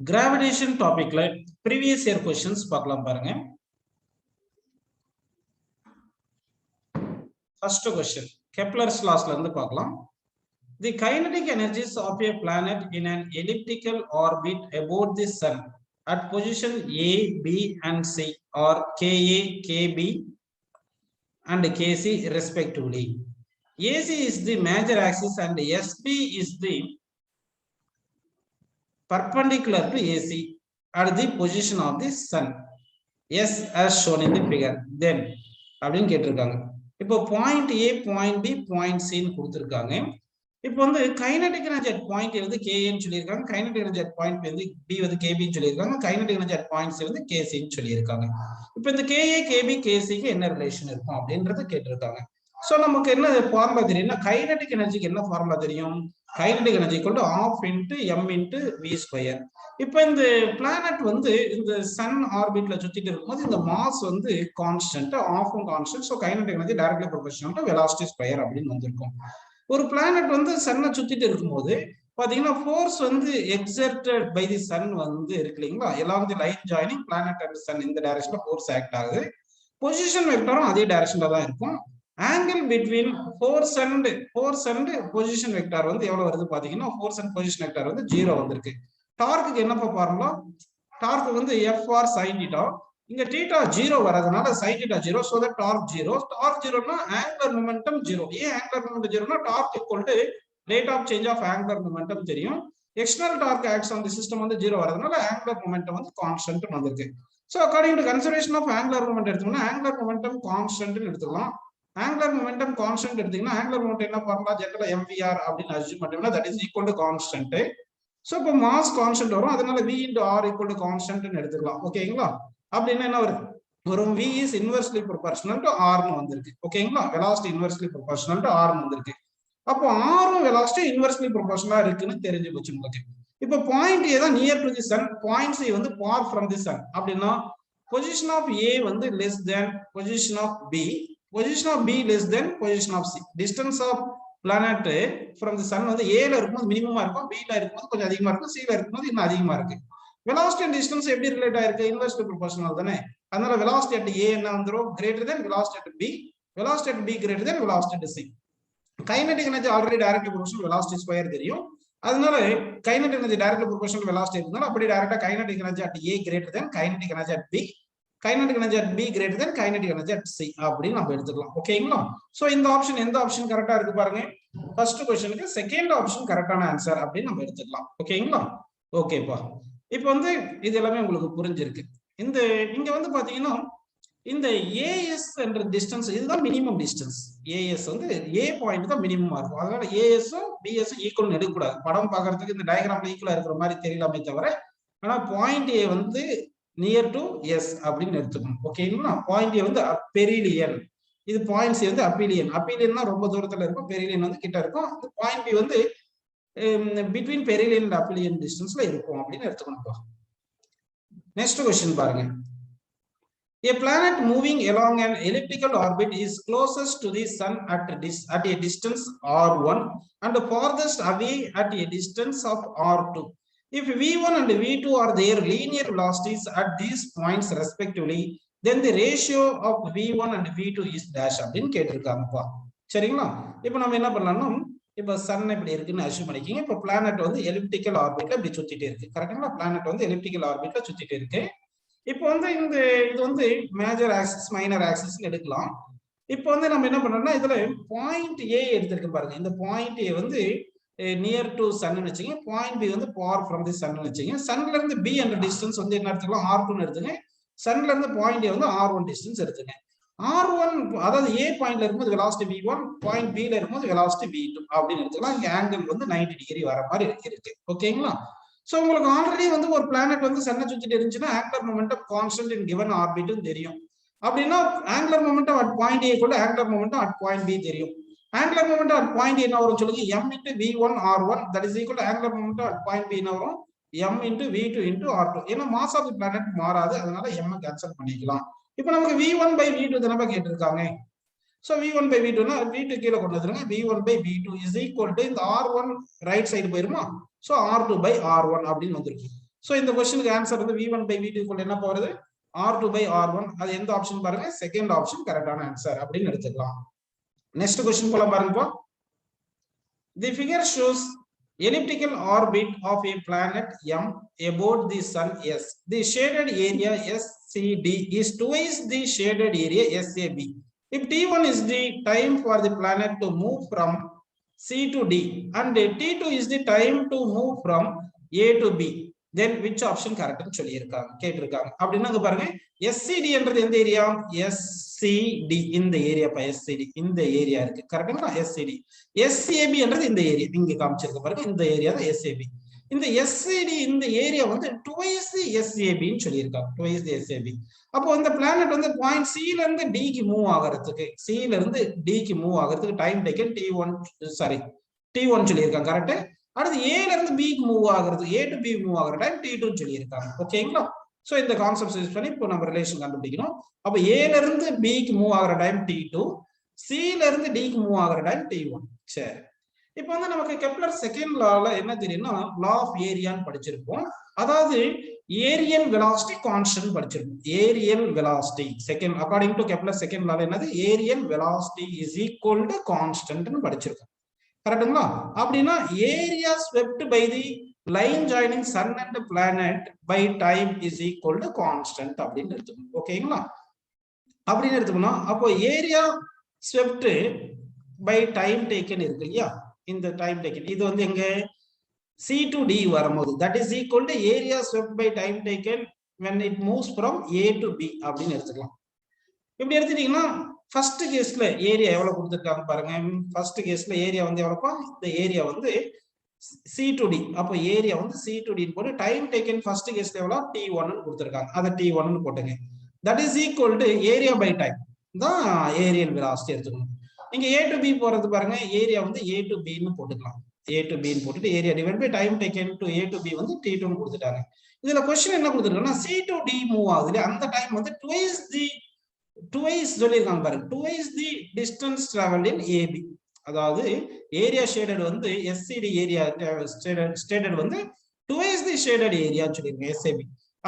Gravitation டாபிக்ல previous year questions பார்க்கலாம் பாருங்க. ஃபர்ஸ்ட் क्वेश्चन கெப்லர்ஸ் லாஸ்ல இருந்து பார்க்கலாம். The kinetic energies of a planet in an elliptical orbit about the sun at position A, B and C are Ka, Kb and Kc respectively. AC is the major axis and SB is the perpendicular to AC at the position of the sun. Yes, as shown in the figure. Then அப்படின்னு கேட்டிருக்காங்க. இப்போ point A, point B, point சின்னு கொடுத்துருக்காங்க. இப்போ வந்து kinetic energy at point வந்து கேஏன்னு சொல்லியிருக்காங்க, kinetic energy at point வந்து பி வந்து கேபின்னு சொல்லியிருக்காங்க, kinetic energy at point C வந்து கேசின்னு சொல்லியிருக்காங்க. இப்போ இந்த கேஏ, கேபி, கேசிக்கு என்ன ரிலேஷன் இருக்கும் அப்படின்றத கேட்டிருக்காங்க. ஸோ நமக்கு என்ன ஃபார்முலா தெரியும்னா, கைனடிக் எனர்ஜிக்கு என்ன ஃபார்முலா தெரியும்? Kinetic energy equal to ½ into M into V square. இப்போ இந்த பிளானட் வந்து இந்த சன் ஆர்பிட்ல சுத்திட்டு இருக்கும்போது இந்த மாஸ் வந்து கான்ஸ்டன்ட், ஆஃபும் constant. So kinetic energy directly proportional to velocity square அப்படின்னு வந்திருக்கும். ஒரு பிளானட் வந்து சன்னை சுத்திட்டு இருக்கும்போது பாத்தீங்கன்னா ஃபோர்ஸ் வந்து எக்ஸர்டட் பை தி சன் வந்து இருக்கு இல்லைங்களா, எல்லாம் the line joining planet and sun இந்த டைரக்ஷன்ல ஃபோர்ஸ் ஆக்ட் ஆகுது. பொசிஷன் வெக்டரும் அதே டைரக்ஷன்ல தான் இருக்கும். Angle between force and position vector வந்து எவ்வளவு வருது பாத்தீங்கன்னா, ஃபோர்ஸ் அண்ட் பொசிஷன் வெக்டார் வந்து 0 வந்திருக்கு. டார்க்கு என்னப்பா ஃபார்முலா? டார்க் வந்து F(r sin θ). இங்க θ 0 வரதுனால sin θ 0, so that torque 0. Torque 0னா angular momentum 0. ஏன் angular momentum 0னா torque equal to rate of change of angular momentum தெரியும். external torque acts on the system வந்து 0 வரதுனால angular momentum வந்து constant வந்திருக்கு. So according to conservation of angular momentum எடுத்தோம்னா angular momentum constant னு எடுத்துக்கலாம். angular momentum constant எடுத்தீங்கன்னா angular momentum என்ன ஃபார்முலா? ஜெனரலா mvr அப்படின்னு அஸ்யூம் பண்ணீங்கன்னா that is equal to constant. So இப்போ மாஸ் கான்ஸ்டன்ட் வரும், அதனால v into r equal to constant னு எடுத்துக்கலாம். ஓகேங்களா? அப்படின்னா என்ன வருது? வரும் v is inversely proportional to r னு வந்திருக்கு. ஓகேங்களா? velocity inversely proportional to r னு வந்திருக்கு. அப்போ r ம் velocity inversely proportional இருக்குன்னு தெரிஞ்சு போச்சு உங்களுக்கு. இப்போ பாயிண்ட் A தான் near to the sun, point C வந்து far from the sun. அப்படின்னா பொசிஷன் ஆஃப் A வந்து less than position of B, position of B less than position of C. Distance of planet from the sun வந்து A ல இருக்கும்போது மினிமமா இருக்கும், B ல இருக்கும்போது கொஞ்சம் அதிகமா இருக்கும், C ல இருக்கும்போது இன்னும் அதிகமா இருக்கு. velocity and distance எப்படி ரிலேட் ஆயிருக்கு? இன்வெர்ஸ்லி ப்ரொபோர்ஷனல் தானே. அதனால velocity at A என்ன வந்துரும்? greater than velocity at B, velocity at B greater than velocity at C. Kinetic energy already directly proportional velocity square தெரியும். அதனால kinetic energy directly proportional velocity இருந்தாலும் அப்படி டைரக்டா kinetic energy at A greater than kinetic energy at B, kinetic energy at B greater than kinetic energy at C அப்படின்னு நம்ம எடுத்துக்கலாம். ஓகேங்களா? So இந்த ஆப்ஷன் எந்த ஆப்ஷன் கரெக்டா இருக்கு பாருங்க. ஃபர்ஸ்ட் क्वेश्चनக்கு செகண்ட் ஆப்ஷன் கரெக்டான ஆன்சர் அப்படின்னு நம்ம எடுத்துக்கலாம். ஓகேங்களா? ஓகேப்பா. இப்போ வந்து இது எல்லாமே உங்களுக்கு புரிஞ்சிருக்கு. இந்த இங்க வந்து பாத்தீங்கன்னா இந்த AS என்ற டிஸ்டன்ஸ் இதுதான் மினிமம் டிஸ்டன்ஸ். AS வந்து A பாயிண்ட் தான் மினிமமா இருக்கும். அதனால AS உம் BS உம் ஈக்குவல் எடுக்க கூடாது. படம் பார்க்கிறதுக்கு இந்த டயகிராம்ல ஈக்குவலா இருக்கிற மாதிரி தெரியலாமே தவிர, ஆனா பாயிண்ட் A வந்து நியர் டு S அப்படின்னு எடுத்துக்கணும். ஓகேங்களா? பாயிண்ட் A வந்து பெரிலியன், இது பாயிண்ட் C வந்து அப்பீலியன். அப்பீலியன்னா ரொம்ப தூரத்துல இருக்கும், பெரிலியன் வந்து கிட்ட இருக்கும். பாயிண்ட் B வந்து பிட்வீன் பெரிலியன் அண்ட் அப்பீலியன் டிஸ்டன்ஸ்ல இருக்கும் அப்படின்னு எடுத்துக்கணும். நெக்ஸ்ட் क्वेश्चन பாருங்க. A planet moving along an elliptical orbit is closest to the sun at a distance r1 and farthest away at a distance of r2. If v1 and v2 are their linear velocities at these points respectively, then the ratio of v1 and v2 is dash அப்படின்னு கேட்டிருக்காங்கப்பா. சரிங்களா? இப்போ நம்ம என்ன பண்ணலாம்னா, இப்போ Sun இப்படி இருக்குன்னு assume பண்ணிக்கிங்க. இப்போ பிளானட் வந்து எலிப்டிக்கல் ஆர்பிட்ல இப்படி சுத்திட்டே இருக்கு. கரெக்ட்டுங்களா? பிளானட் வந்து எலிப்டிக்கல் ஆர்பிட்ல சுத்திட்டே இருக்கு. இப்போ வந்து இது வந்து மேஜர் ஆக்சிஸ், மைனர் ஆக்சிஸ் எடுக்கலாம். இப்போ வந்து நம்ம என்ன பண்ணோம்னா, இதுல பாயிண்ட் A எடுத்திருக்கு பாருங்க. இந்த பாயிண்ட் A வந்து நியர் டு சன் வச்சுங்க, பாயிண்ட் B வந்து ஃபார் ஃப்ரம் தி சன் வச்சுங்க. சன்ல இருந்து B என்ற டிஸ்டன்ஸ் வந்து என்ன எடுத்துக்கலாம்? r2 எடுத்துங்க. சன்ல இருந்து பாயிண்ட் A வந்து r1 டிஸ்டன்ஸ் எடுத்துங்க. r1 அதாவது A பாயிண்ட்ல இருக்கும்போது வெலாசிட்டி v1, பாயிண்ட் B ல இருக்கும்போது வெலாசிட்டி v2 அப்படின்னு எடுத்துக்கலாம். இங்க ஆங்கிள் வந்து 90 டிகிரி வர மாதிரி இருக்கு. ஓகேங்களா? சோ உங்களுக்கு ஆல்ரெடி வந்து ஒரு பிளானட் வந்து சன்னை சுத்திட்டு இருந்துச்சுன்னா angular momentum constant in given ஆர்பிட்னு தெரியும். அப்படின்னா angular momentum at point A கூட angular momentum at point B தெரியும். angular momentum at point A என்ன வரும் சொல்லுங்க? m into v1 r1 that is equal to angular momentum at point B என்ன வரும்? m into v2 into r2. ஏன்னா mass of the planet மாறாது, அதனால m cancel பண்ணிக்கலாம். இப்போ நமக்கு v1 by v2 தானே கேட்டிருக்காங்க. சோ v1 by v2 னா v2 கீழ கொண்டு வந்துருங்க. v1 by v2 is equal to இந்த r1 ரைட் சைடு போயிருமா? சோ r2 by r1 அப்படின்னு வந்திருக்கு. சோ இந்த क्वेश्चनக்கு ஆன்சர் வந்து v1 by v2 = என்ன போறது r2 by r1. அது எந்த ஆப்ஷன் பாருங்க, செகண்ட் ஆப்ஷன் கரெக்டான ஆன்சர் அப்படின்னு எடுத்துக்கலாம். நெக்ஸ்ட் क्वेश्चन போலாம் பாருங்க. The figure shows elliptical orbit of a planet M about the sun S. The shaded area SCD is twice the shaded area SAB. If T1 is the time for the planet to move from C to D and T2 is the time to move from A to B, then which option correct னு சொல்லியிருக்காங்க கேட்டிருக்காங்க. அப்படின்னா அங்க பாருங்க SCD என்றது எந்த area, SCD இந்த area பா, SCD இந்த ஏரியா இருக்கு கரெக்ட்டுங்களா, SCD. SAB என்றது இந்த ஏரியா இங்க காமிச்சிருக்க பாருங்க, இந்த ஏரியா தான் SAB. இந்த SCD இந்த ஏரியா வந்து twice the SAB னு சொல்லியிருக்காங்க, twice the SAB. அப்போ இந்த பிளானட் வந்து பாயிண்ட் C ல இருந்து D க்கு மூவ் ஆகிறதுக்கு, C ல இருந்து D க்கு மூவ் ஆகிறதுக்கு டைம் டேக்கன் T1 சொல்லியிருக்காங்க கரெக்ட். அடுத்து A ல இருந்து B க்கு மூவ் ஆகிறது, A to B மூவ் ஆகிற டைம் T2 சொல்லியிருக்காங்க. ஓகேங்களா, சோ இந்த கான்செப்ட் யூஸ் பண்ணி இப்போ நம்ம ரிலேஷன் கண்டுபிடிக்கணும். அப்ப A ல இருந்து B க்கு மூவ் ஆகிற டைம் T2, C ல இருந்து D க்கு மூவ் ஆகிற டைம் T1. சரி, இப்போ வந்து நமக்கு கெப்லர் செகண்ட் லால என்ன தெரியும்னா லா ஆஃப் ஏரியான்னு படிச்சிருப்போம். அதாவது ஏரியல் வெலாசிட்டி கான்ஸ்டன்ட் படிச்சிருப்போம். Areal velocity second according to Kepler second லால என்னது, areal velocity is equal to கான்ஸ்டன்ட்னு படிச்சிருக்கோம் கரெக்ட்டுங்களா. அப்படின்னா area swept by the line joining sun and planet by time is equal to constant அப்படின்னு எடுத்துக்கணும். ஓகேங்களா, அப்படின்னு எடுத்துக்கணும். அப்போ area swept by time taken இருக்கு இல்லையா, இந்த டைம் டேக்கன் இது வந்து எங்க C to D வரும்போது that is equal to area swept by time taken when it moves from A to B அப்படின்னு எடுத்துக்கலாம். இப்படி எடுத்துட்டீங்கன்னா ஃபர்ஸ்ட் கேஸ்ல ஏரியா எவ்வளவு கொடுத்திருக்காங்க பாருங்க. ஃபர்ஸ்ட் கேஸ்ல ஏரியா வந்து எவ்வளவுப்பா, இந்த ஏரியா வந்து C to D. அப்போ ஏரியா வந்து C to D போட்டு டைம் டேக்கன் ஃபர்ஸ்ட் கேஸ்ல எவ்வளவு T1 னு கொடுத்திருக்காங்க, அத T1 னு போட்டுங்க. that is equal to area by time தான் ஏரியல் வெலாசிட்டி எடுத்துக்கணும். இங்க A to B போறது பாருங்க, ஏரியா வந்து A to B னு போட்டுக்கலாம். A to B னு போட்டுட்டு area divide by time taken to A to B வந்து T2 னு கொடுத்துட்டாங்க. இதுல क्वेश्चन என்ன கொடுத்திருக்காங்கன்னா C to D மூவ் ஆகுது, அந்த டைம் வந்து twice சொல்லிருக்காங்க பாருங்க, twice the distance traveled in AB. அதாவது ஏரியா ஷேடட் வந்து SCD ஏரியா ஷேடட் வந்து twice the shaded area சொல்லிருக்காங்க SAB.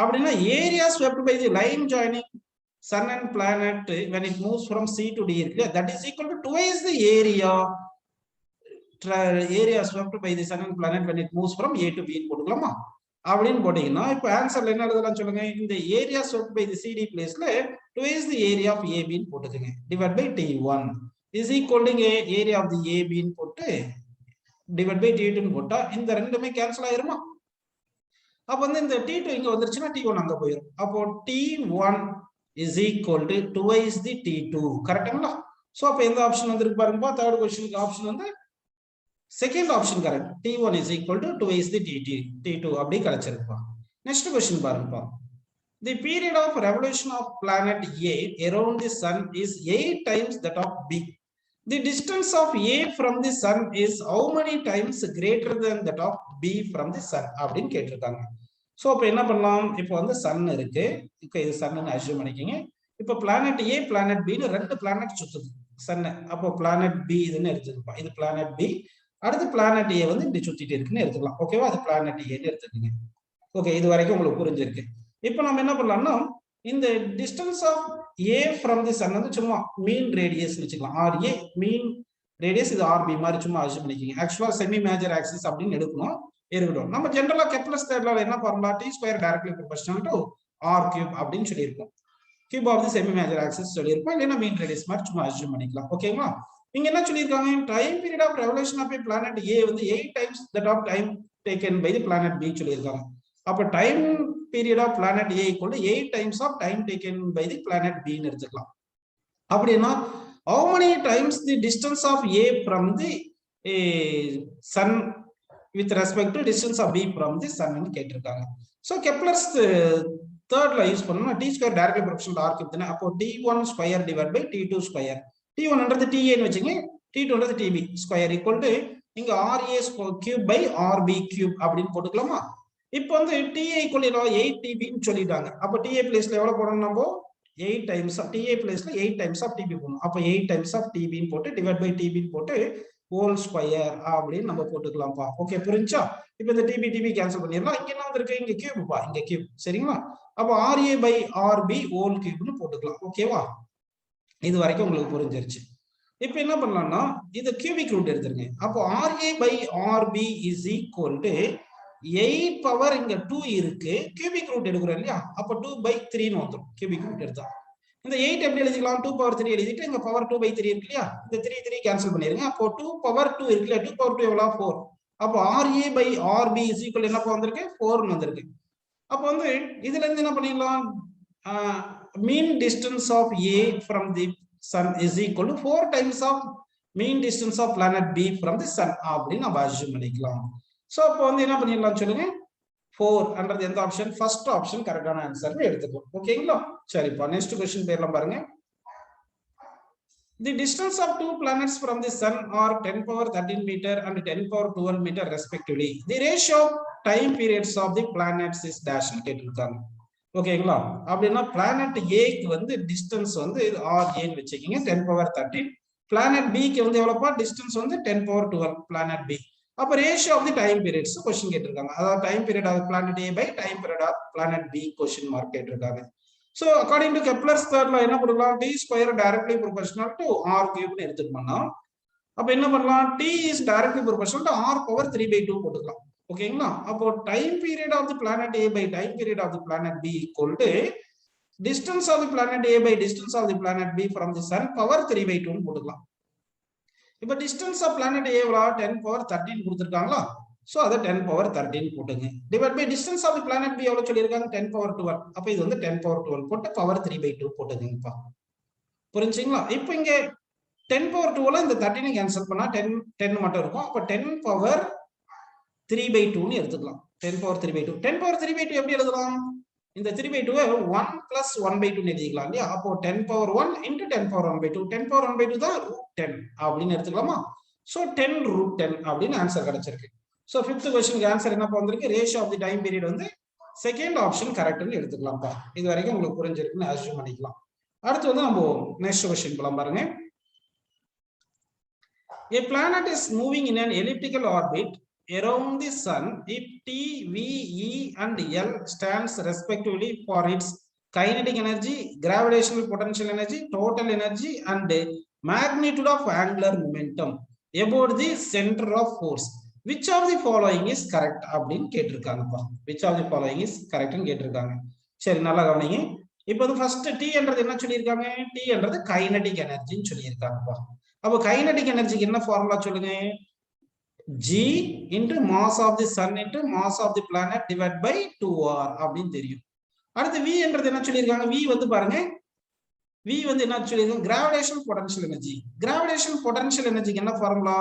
அப்படின்னா area swept by the line joining sun and planet when it moves from C to D இருக்கு, that is equal to twice the area swept by the sun and planet when it moves from A to B னு போட்டுக்கலாமா. அப்படின்னு போட்டீங்கன்னா இப்போ ஆன்சர்ல என்ன எழுதலாம் சொல்லுங்க, இந்த area swept by the CD பிளேஸ்ல twice the area of AB னு போட்டுக்கங்க divide by T1 is equal to area of the AB னு போட்டு டிவைட் பை T2 னு போட்டா இந்த ரெண்டுமே கேன்சல் ஆயிருமா. அப்ப வந்து இந்த T2 இங்க வந்துருச்சுன்னா T1 அங்க போயிடும். அப்போ T1 is equal to twice the T2 கரெக்ட்டுங்களா. சோ அப்ப எந்த ஆப்ஷன் வந்திருக்கு பாருங்க, தேர்ட் क्वेश्चनக்கு ஆப்ஷன் வந்து second option correct. T1 is equal to twice the T2 அப்படி கிடைச்சிருப்பா. நெக்ஸ்ட் क्वेश्चन பாருங்க. The period of revolution of planet A around the sun is 8 times that of B. The distance of A from the sun is how many times greater than that of B from the sun அப்படின்னு கேட்டிருக்காங்க. So அப்ப என்ன பண்ணலாம், இப்போ வந்து Sun இருக்கு, இப்போ இது சன்னு அஸ்யூம் பண்ணிக்கங்க. இப்போ பிளானட் A பிளானட் B னு ரெண்டு பிளானட் சுத்துது சன். அப்போ பிளானட் B இதுன்னு எடுத்துக்கலாம், இது பிளானட் B. அடுத்து பிளானட் A வந்து இப்படி சுத்திட்டு இருக்குன்னு எடுத்துக்கலாம். ஓகேவா, அது பிளானட் A னு எடுத்துக்கங்க. ஓகே, இது வரைக்கும் உங்களுக்கு புரிஞ்சிருக்கு. இப்போ நம்ம என்ன பண்ணலாம்னா இந்த distance of A from the sun வந்து சும்மா மீன் ரேடியஸ் வச்சுக்கலாம், RA மீன் ரேடியஸ், இது RB மாதிரி சும்மா அஸ்யூம் பண்ணிக்கங்க. ஆக்சுவலா செமி மேஜர் ஆக்சிஸ் அப்படின்னு எடுக்கணும் இருக்கட்டும். நம்ம ஜெனரலா கெப்லர் தேர்ட் லால என்ன formula, T² directly proportional to R³ அப்படின்னு சொல்லியிருக்கோம். Cube of the semi major axis சொல்லியிருப்போம், இல்லைன்னா மீன் ரேடியஸ் மாதிரி சும்மா அஸ்யூம் பண்ணிக்கலாம். ஓகேங்களா, இங்க என்ன சொல்லியிருக்காங்க, time period of revolution of planet A வந்து 8 times that of time taken by the planet B சொல்லியிருக்காங்க. அப்ப time period of planet A equal to 8 times of time taken by the planet B னு எடுத்துக்கலாம். அப்படின்னா how many times the distance of A from the sun with respect to distance of B from the sun னு கேட்டிருக்காங்க. So Kepler's தேர்ட்ல use பண்ணனும், T² directly proportional to R³ தானே. அப்போ T1² divide by T2². T1 TA னு வெச்சீங்க, T2 TB² equal to இங்க RA³ by RB³ அப்படின்னு போட்டுக்கலாமா. இப்போ வந்து TA equal to 8 TB னு சொல்லிட்டாங்க. அப்ப TA பிளேஸ்ல எவ்வளவு போடணும், நம்ம 8 times of TA பிளேஸ்ல 8 times of TB போடணும். அப்ப 8 times of TB னு போட்டு டிவைட் பை TB னு போட்டு ஹோல் ஸ்கொயர் அப்படின்னு நம்ம போட்டுக்கலாம்ப்பா. ஓகே, புரிஞ்சா? இப்ப இந்த டிபி கேன்சல் பண்ணிடலாம். இங்க என்ன வந்திருக்கு? இங்க கியூப்ப்பா, இங்க கியூப். சரிங்களா? அப்போ RA by RB ஹோல் கியூப்னு போட்டுக்கலாம். ஓகேவா? இது வரைக்கும் உங்களுக்கு புரிஞ்சிருச்சு. இப்ப என்ன பண்ணலாம்னா இது கியூபிக் ரூட் எடுத்துருங்க. அப்போ RA by RB is equal to 8 power இங்க 2 இருக்கு, கியூபிக் ரூட் எடுக்கிறோம் இல்லையா? அப்போ 2 by 3 ன்னு வந்துரும் கியூபிக் ரூட் எடுத்தா. இந்த 8 எப்படி எழுதிக்கலாம்? 2 power 3 எழுதிட்டு இங்க பவர் 2 by 3 இருக்கு இல்லையா? இந்த 3 கேன்சல் பண்ணிருங்க. அப்போ 2 power 2 இருக்கு இல்லையா? 2 power 2 எவ்வளவு? 4. அப்போ RA by RB is equal என்னப்பா வந்திருக்கு? 4 ன்னு வந்திருக்கு. அப்போ வந்து இதுல இருந்து என்ன பண்ணிடலாம்? mean distance of A from the sun is equal to 4 times of mean distance of planet B from the sun அப்படின்னு நம்ம அஸ்யூம் பண்ணிக்கலாம். சோ அப்போ வந்து என்ன பண்ணிடலாம் சொல்லுங்க? 4 அண்டர் எந்த ஆப்ஷன்? ஃபர்ஸ்ட் ஆப்ஷன் கரெக்டான ஆன்சர் எடுத்துக்கோ. ஓகேங்களா? சரிப்பா, நெக்ஸ்ட் क्वेश्चन பேர்லாம் பாருங்க. The distance of two planets from the sun are 10 power 13 meter and 10 power 12 meter respectively. The ratio of time periods of the planets is dash கேட்டிருக்காங்க. ஓகேங்களா? அப்படின்னா planet ஏக்கு வந்து டிஸ்டன்ஸ் வந்து RA ன்னு வெச்சுக்கீங்க, 10 power 13. பிளானட் பிக்கு வந்து எவ்வளவுப்பா? டிஸ்டன்ஸ் வந்து 10 power 12 பிளானட் பி. அப்ப ratio of the time periods question கேட்டிருக்காங்க. அதாவது time period of planet A by time period of planet B question mark கேட்டிருக்காங்க. So according to Kepler's third law என்ன பண்ணலாம்? T square directly proportional to R cube ன்னு எடுத்துட்டோம்னா அப்ப என்ன பண்ணலாம்? T is directly proportional to R power 3 by 2 போட்டுக்கலாம். ஓகேங்களா? அப்போ time period of the planet A by time period of the planet B equal to distance of the planet A by distance of the planet B from the sun power 3 by 2 ன்னு போட்டுக்கலாம். இப்ப distance of planet A எவ்வளவு? 10 power 13 கொடுத்திருக்காங்களா? So அத 10 power 13 போட்டுங்க. Divide by distance of the planet B எவ்வளவு சொல்லிருக்காங்க? 10 power 12. அப்ப இது வந்து 10 power 12 போட்டு power 3 by 2 போட்டுங்கப்பா. புரிஞ்சுங்களா? இப்போ இங்க 10 power 2ல இந்த 13 கேன்சல் பண்ணா 10 மட்டும் இருக்கும். அப்ப 10 power 3 by 2 ன்னு எடுத்துக்கலாம். 10 power 3 by 2. 10 power 3 by 2 எப்படி எழுதலாம்? இந்த 3 by 2 1 plus 1 by 2 ன்னு எழுதிக்கலாம் இல்லையா? அப்போ 10 power 1 into 10 power 1 by 2. 10 power 1 by 2 தான் √10 அப்படின்னு எடுத்துக்கலாமா? சோ 10 √10 அப்படின்னு ஆன்சர் கிடைச்சிருக்கு. சோ 5th क्वेश्चनக்கு ஆன்சர் என்னப்பா வந்திருக்கு? Ratio of the time period வந்து செகண்ட் ஆப்ஷன் கரெக்ட்னு எடுத்துக்கலாம்ப்பா. இது வரைக்கும் உங்களுக்கு புரிஞ்சிருக்குன்னு அஸ்யூம் பண்ணிக்கலாம். அடுத்து வந்து நம்ம நெக்ஸ்ட் क्वेश्चन போலாம் பாருங்க. A planet is moving in an elliptical orbit around the sun if T, V, E and L stands respectively for its kinetic energy, gravitational potential energy, total energy and magnitude of angular momentum about the center of force. Which of the following is correct அப்படின்னு கேட்டிருக்காங்கப்பா. Which of the following is correct ன்னு கேட்டிருக்காங்க. சரி, நல்லா கவனிங்க. இப்போ வந்து first T என்றது என்ன சொல்லியிருக்காங்க? T என்றது கைனடிக் எனர்ஜின்னு சொல்லியிருக்காங்கப்பா. அப்போ கைனடிக் எனர்ஜிக்கு என்ன ஃபார்முலா சொல்லுங்க? G into mass of the sun into mass of the planet divided by 2R அப்படின்னு தெரியும். அடுத்து V என்றது என்ன சொல்லியிருக்காங்க? V வந்து பாருங்க, V வந்து என்ன சொல்லியிருக்காங்க? Gravitational potential energy. Gravitational potential எனர்ஜிக்கு என்ன formula?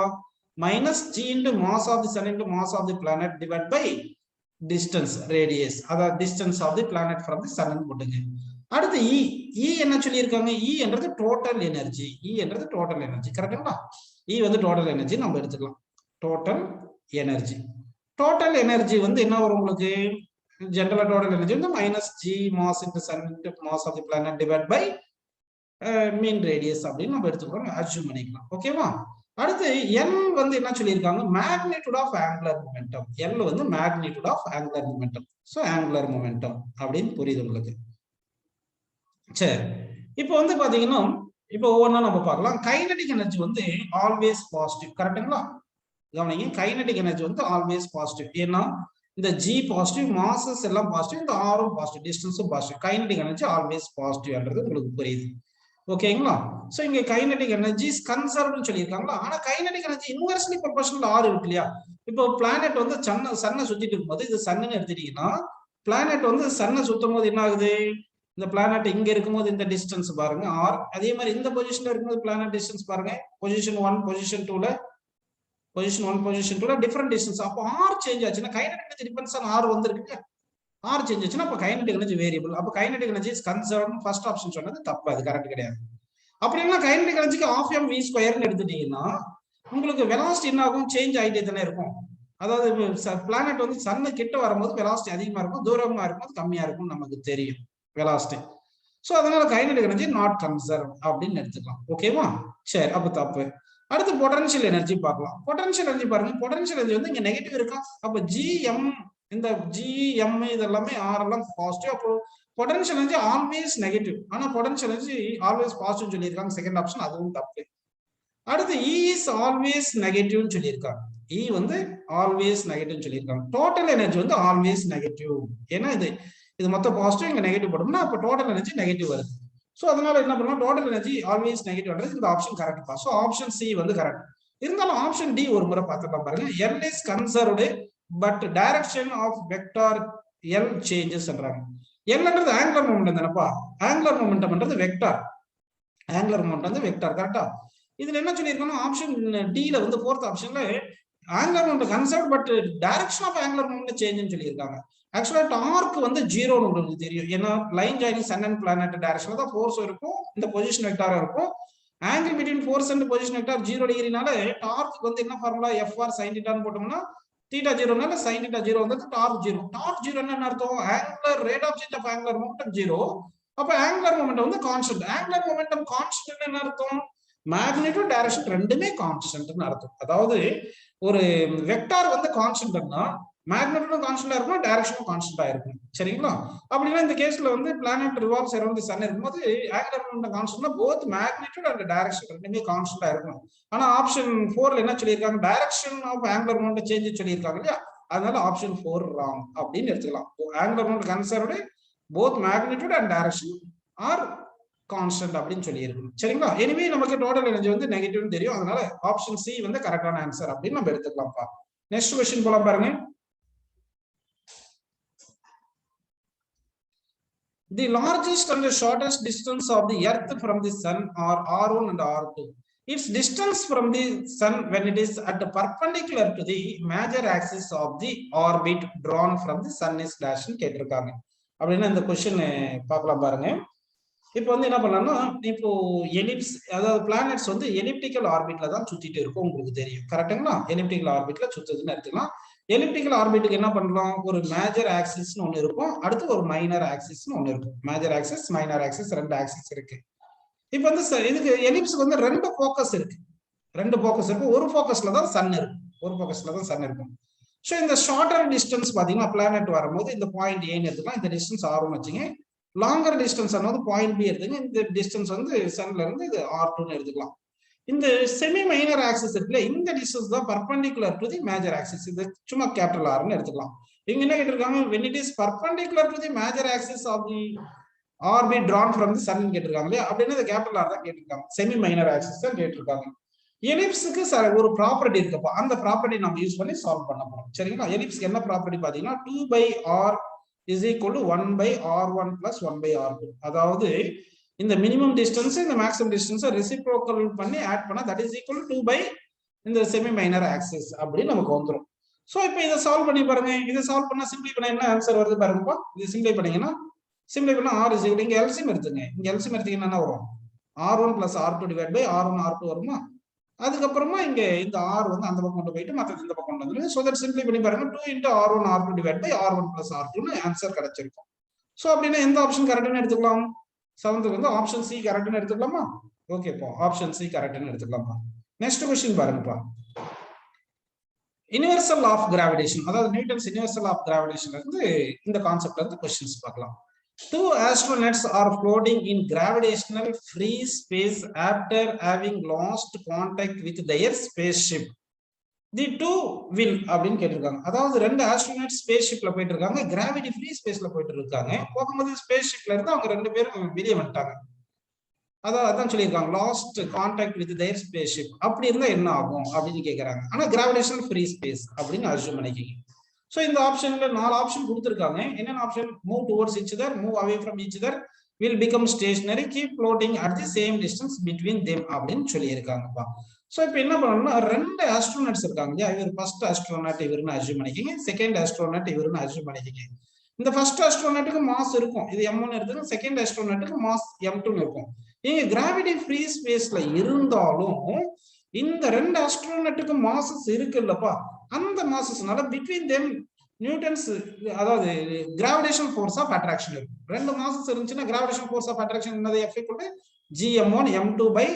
minus G into mass of the sun into mass of the planet divided by distance radius, அதாவது distance of the planet from the sun ன்னு போட்டுங்க. அடுத்து E என்ன சொல்லியிருக்காங்க? E என்றது total energy. E என்றது டோட்டல் எனர்ஜி. கரெக்ட்டுங்களா? E வந்து டோட்டல் எனர்ஜி நம்ம எடுத்துக்கலாம். Total energy. டோட்டல் எனர்ஜி வந்து என்ன வரும் உங்களுக்கு? ஜெனரல் டோட்டல் எனர்ஜி வந்து minus G mass into sun into mass of the planet divided by mean radius அப்படின்னு நம்ம எடுத்துக்கிறோம், அஸ்யூம் பண்ணிக்கலாம். ஓகேவா? அடுத்து L வந்து என்ன சொல்லியிருக்காங்க? Magnitude of angular momentum. L வந்து magnitude of angular momentum. So angular momentum அப்படின்னு புரியுது உங்களுக்கு. சரி, இப்போ வந்து பாத்தீங்கன்னா இப்போ ஒவ்வொன்றா நம்ம பார்க்கலாம். கைனடிக் எனர்ஜி வந்து ஆல்வேஸ் பாசிட்டிவ். கரெக்ட்டுங்களா? கவனிங்க, கைனடிக் எனர்ஜி வந்து ஆல்வேஸ் பாசிட்டிவ். ஏன்னா இந்த G பாசிட்டிவ், மாசஸ் எல்லாம் பாசிட்டிவ், இந்த ஆரும் பாசிட்டிவ், டிஸ்டன்ஸும் பாசிட்டிவ். கைனடிக் எனர்ஜி ஆல்வேஸ் பாசிட்டிவ்ன்றது உங்களுக்கு புரியுது. ஓகேங்களா? சோ இங்க கைனடிக் எனர்ஜி இஸ் கன்சர்வ்ட்னு சொல்லியிருக்காங்களா? ஆனா kinetic energy inversely proportional R இருக்கு இல்லையா? இப்போ பிளானட் வந்து சன்னை சுத்திட்டு இருக்கும்போது, இது சன்னு எடுத்துட்டீங்கன்னா பிளானட் வந்து சன்னை சுத்தும் போது என்ன ஆகுது? இந்த பிளானட் இங்க இருக்கும்போது இந்த டிஸ்டன்ஸ் பாருங்க R. அதே மாதிரி இந்த பொசிஷன்ல இருக்கும்போது பிளானட் டிஸ்டன்ஸ் பாருங்க, பொசிஷன் 1 பொசிஷன் 2ல டிஃபரண்ட் டிஸ்டன்ஸ். அப்போ R சேஞ்ச் ஆச்சுன்னா kinetic energy depends on R வந்திருக்கு. R சேஞ்ச் ஆச்சுன்னா அப்ப கைனடிக் எனர்ஜி வேரியபிள். அப்ப kinetic energy is conserved. First option சொன்னது தப்பு, அது கரெக்ட் கிடையாது. அப்படின்னா கைனடிக் எனர்ஜிக்கு ½ mv² ன்னு எடுத்துட்டீங்கன்னா உங்களுக்கு வெலாசிட்டி என்ன ஆகும்? சேஞ்ச் ஆயிட்டே தானே இருக்கும். அதாவது பிளானட் வந்து சன்னு கிட்ட வரும்போது வெலாசிட்டி அதிகமா இருக்கும், தூரமா இருக்கும்போது கம்மியா இருக்கும், நமக்கு தெரியும் வெலாசிட்டி. சோ அதனால கைனடிக் எனர்ஜி நாட் கன்சர்வ் அப்படின்னு எடுத்துக்கலாம். ஓகேவா? சரி, அப்ப தப்பு. அடுத்து பொட்டன்ஷியல் எனர்ஜி பார்க்கலாம். பொட்டன்ஷியல் எனர்ஜி பாருங்க, பொட்டன்ஷியல் எனர்ஜி வந்து இங்க நெகட்டிவ் இருக்கா, அப்ப ஜிஎம் இந்த ஜிஎம் இதெல்லாமே ஆர் எல்லாம் பாசிட்டிவ், அப்போ பொட்டன்ஷியல் எனர்ஜி ஆல்வேஸ் நெகட்டிவ். ஆனா பொட்டன்ஷியல் எனர்ஜி ஆல்வேஸ் பாசிட்டிவ் சொல்லியிருக்காங்க, செகண்ட் ஆப்ஷன் அதுவும் தப்பு. அடுத்து இ இஸ் ஆல்வேஸ் நெகட்டிவ் சொல்லியிருக்காங்க, இ வந்து ஆல்வேஸ் நெகட்டிவ் சொல்லியிருக்காங்க. டோட்டல் எனர்ஜி வந்து ஆல்வேஸ் நெகட்டிவ், ஏன்னா இது மொத்தம் பாசிட்டிவ், இங்க நெகட்டிவ் போட்டோம்னா அப்ப டோட்டல் எனர்ஜி நெகட்டிவ் வருது. சோ அதனால என்ன பண்ணலாம், டோட்டல் எனர்ஜி ஆல்வேஸ் நெகட்டிவ், இந்த ஆப்ஷன் கரெக்ட் தான். சோ ஆப்ஷன் சி வந்து கரெக்ட். இருந்தாலும் ஆப்ஷன் டி ஒரு முறை பார்த்துக்கலாம் பாருங்க. L is conserved but direction of vector L சேஞ்சஸ்ன்றாங்க. எல்ன்றது ஆங்குலர் மொமெண்டம் தானப்பா, ஆங்குலர் மொமெண்டம்ன்றது வெக்டார், ஆங்குலர் மொமெண்டம் வந்து வெக்டார் கரெக்டா. இதுல என்ன சொல்லியிருக்கணும், ஆப்ஷன் டில வந்து ஃபோர்த் ஆப்ஷன்ல angular momentum conserved but direction of angular momentum சேஞ்சுன்னு சொல்லியிருக்காங்க. ஆக்சுவலா டார்க் வந்து ஜீரோன்னு உங்களுக்கு தெரியும், ஏன்னா line joining sun and planet டைரக்ஷன்ல தான் ஃபோர்ஸ் இருக்கும், இந்த பொசிஷன் வெக்டாரா இருக்கும். Angle between force and position vector 0 டிகிரினால டார்க் வந்து என்ன ஃபார்முலா, எஃப்ஆர் சைன் தீட்டான்னு போட்டோம்னா தீட்டா 0னால சைன் தீட்டா 0 வந்து டார்க் 0. டார்க் 0 என்ன அர்த்தம், angular rate of change of angular momentum 0. அப்ப ஆங்குலர் மொமெண்டம் வந்து கான்ஸ்டன்ட். ஆங்குலர் மொமெண்டம் கான்ஸ்டன்ட் என்ன அர்த்தம், மேக்னிட்யூட் டைரக்ஷன் ரெண்டுமே கான்ஸ்டன்ட்னு அர்த்தம். அதாவது ஒரு வெக்டார் வந்து கான்ஸ்டன்ட்னா மேக்னிட்யூடும் கான்ஸ்டன்டா இருக்கும், டைரக்ஷனும் கான்ஸ்டன்டா இருக்கும், சரிங்களா. அப்படின்னா இந்த கேஸ்ல வந்து planet revolves around the sun இருக்கும்போது ஆங்குலர் மொமெண்டம் கான்ஸ்டன்ட்னா போத் மேக்னிட்யூட் அண்ட் டைரக்ஷன் ரெண்டுமே கான்ஸ்டன்டா இருக்கும். ஆனா ஆப்ஷன் 4ல என்ன சொல்லியிருக்காங்க, direction of angular momentum change சொல்லியிருக்காங்க இல்லையா, அதனால ஆப்ஷன் 4 ராங் அப்படின்னு எடுத்துக்கலாம். Angular momentum conserved both magnitude and direction are constant அப்படின்னு சொல்லி இருக்கணும், சரிங்களா. எனிவே நமக்கு டோட்டல் எனர்ஜி வந்து நெகட்டிவ்னு தெரியும், அதனால ஆப்ஷன் சி வந்து கரெக்டான ஆன்சர் அப்படின்னு நம்ம எடுத்துக்கலாம்ப்பா. நெக்ஸ்ட் क्वेश्चन போலாம் பாருங்க. The largest and the shortest distance of the earth from the sun are r1 and r2. Its distance from the sun when it is at the perpendicular to the major axis of the orbit drawn from the sun is dash ன்னு கேட்டிருக்காங்க. அப்படின்னா இந்த question பார்க்கலாம் பாருங்க. இப்போ வந்து என்ன பண்ணலாம்னா, இப்போ எலிப்ஸ், அதாவது பிளானட்ஸ் வந்து எலிப்டிக்கல் ஆர்பிட்ல தான் சுத்திட்டு இருக்கும், உங்களுக்கு தெரியும் கரெக்ட்டுங்களா. எலிப்டிக்கல் ஆர்பிட்ல சுத்துதுன்னு எடுத்துக்கலாம். எலிப்டிக்கல் ஆர்பிட்டுக்கு என்ன பண்றோம், ஒரு மேஜர் ஆக்சிஸ்னு ஒண்ணு இருக்கும், அடுத்து ஒரு மைனர் ஆக்சிஸ்னு ஒண்ணு இருக்கும். மேஜர் ஆக்சிஸ் மைனர் ஆக்சிஸ் ரெண்டு ஆக்சிஸ் இருக்கு. இப்போ வந்து இதுக்கு எலிப்ஸ்க்கு வந்து ரெண்டு ஃபோக்கஸ் இருக்கு, ஒரு ஃபோக்கஸ்ல தான் சன் இருக்கும், ஸோ இந்த ஷார்டர் டிஸ்டன்ஸ் பாத்தீங்கன்னா பிளானட் வரும்போது இந்த பாயிண்ட் ஏன்னு எடுத்துக்கலாம், இந்த டிஸ்டன்ஸ் ஆர்னு வச்சுங்க. லாங்கர் டிஸ்டன்ஸ் ஆனது பாயிண்ட் பி எடுத்துங்க, இந்த டிஸ்டன்ஸ் வந்து சன்ல இருந்து இது r2ன்னு எடுத்துக்கலாம். இந்த செமி மைனர் ஆக்சிஸ் இருக்குல்ல, இந்த டிஸ்டன்ஸ் தான் perpendicular to the major axis, இது சும்மா கேபிட்டல் ஆர்னு எடுத்துக்கலாம். இங்க என்ன கேட்டிருக்காங்க, when it is perpendicular to the major axis of the orbit drawn from the sun கேட்டிருக்காங்க, அப்படின்னா இந்த கேபிட்டல் ஆர் தான் கேட்டிருக்காங்க, செமி மைனர் ஆக்சிஸ் தான் கேட்டிருக்காங்க. எலிப்ஸ்க்கு ஒரு ப்ராப்பர்ட்டி இருக்குப்பா, அந்த ப்ராப்பர்ட்டி நம்ம யூஸ் பண்ணி சால்வ் பண்ண போறோம், சரிங்களா. எலிப்ஸ்க்கு என்ன ப்ராப்பர்ட்டி பாத்தீங்கன்னா 2/r is equal to 1/r1 plus 1/r2. அதாவது இந்த மினிமம் டிஸ்டன்ஸ் இந்த மேக்ஸிமம் டிஸ்டன்ஸ் ரெசிப்ரோக்கல் பண்ணி ஆட் பண்ணா that is equal to 2 by இந்த செமி மைனர் ஆக்சிஸ் அப்படி நமக்கு வந்துரும். சோ இப்போ இத சால்வ் பண்ணி பாருங்க, இத சால்வ் பண்ணா சிம்பிளை பண்ணா என்ன ஆன்சர் வருது பாருங்கப்பா. இது சிம்பிளை பண்ணீங்கன்னா r is equal, இங்க எல்சிஎம் எடுத்துங்க, இங்க எல்சிஎம் எடுத்தீங்கன்னா என்ன வரும், r1 plus r2 divided by r1 r2 வருமா. அதுக்கப்புறமா இங்க இந்த r வந்து அந்த பக்கம் கொண்டு போயிட்டு மற்றது இந்த பக்கம் கொண்டு வந்துருங்க. சோ தட் சிம்பிளை பண்ணி பாருங்க, 2 into r1 r2 divided by r1 plus r2 ன்னு ஆன்சர் கிடைச்சிருக்கும். சோ அப்படின்னா எந்த ஆப்ஷன் கரெக்ட்னு எடுத்துக்கலாம், 7th வந்து ஆப்ஷன் சி கரெக்ட்னு எடுத்துக்கலாமா. ஓகேப்பா, ஆப்ஷன் சி கரெக்ட்னு எடுத்துக்கலாம்ப்பா. நெக்ஸ்ட் क्वेश्चन பாருங்கப்பா. யுனிவர்சல் ஆஃப் கிராவிடேஷன், அதாவது நியூட்டன்ஸ் யுனிவர்சல் ஆஃப் கிராவிடேஷன்ல இருந்து இந்த கான்செப்ட்ல இருந்து क्वेश्चंस பார்க்கலாம். Two astronauts are floating in gravitational free space after having lost contact with their spaceship. The two will அப்படின்னு கேட்டிருக்காங்க. அதாவது ரெண்டு ஆஸ்ட்ரோநாட் ஸ்பேஸ் ஷிப்ல போயிட்டு இருக்காங்க, கிராவிட்டி ஃப்ரீ ஸ்பேஸ்ல போயிட்டு இருக்காங்க. போகும்போது ஸ்பேஸ் ஷிப்ல இருந்து அவங்க ரெண்டு பேரும் வெளியே வந்துட்டாங்க. அதான் சொல்லியிருக்காங்க, lost contact with their space ship. அப்படி இருந்தா என்ன ஆகும் அப்படின்னு கேட்கறாங்க. ஆனா கிராவிடேஷனல் ஃப்ரீ ஸ்பேஸ் அப்படின்னு அர்ஜும் பண்ணிக்கிங்க. சோ இந்த ஆப்ஷன்ல 4 ஆப்ஷன் கொடுத்திருக்காங்க. என்னென்ன option, move towards each other, move away from each other, will become stationary, keep floating at the same distance between them அப்படின்னு சொல்லி இருக்காங்கப்பா. சோ இப்போ என்ன பண்ணணும்னா, ரெண்டு ஆஸ்ட்ரோநாட்ஸ் இருக்காங்க. இவர் ஃபர்ஸ்ட் ஆஸ்ட்ரோநாட் இவருன்னு அர்ஜும் பண்ணிக்கிங்க, செகண்ட் ஆஸ்ட்ரோநாட் இவருன்னு அர்ஜும் பண்ணிக்கிங்க. இந்த ஃபர்ஸ்ட் ஆஸ்ட்ரோநாட்டுக்கு மாஸ் இருக்கும், இது m1 எடுத்துங்க. செகண்ட் ஆஸ்ட்ரோநாட்டுக்கு மாஸ் m2 இருக்கும். நீங்க கிராவிட்டி ஃப்ரீ ஸ்பேஸ்ல இருந்தாலும் இந்த ரெண்டு ஆஸ்ட்ரோநாட்டுக்கு மாசஸ் இருக்குல்லப்பா, அந்த மாசஸ்னால பிட்வீன் தெம் நியூட்டன்ஸ், அதாவது கிராவிடேஷனல் ஃபோர்ஸ் ஆஃப் அட்ராக்ஷன் இருக்கும். ரெண்டு மாசஸ் இருந்துச்சுன்னா கிராவிடேஷனல் ஃபோர்ஸ் ஆஃப் அட்ராக்ஷன் என்னது, F = gm1 m2 by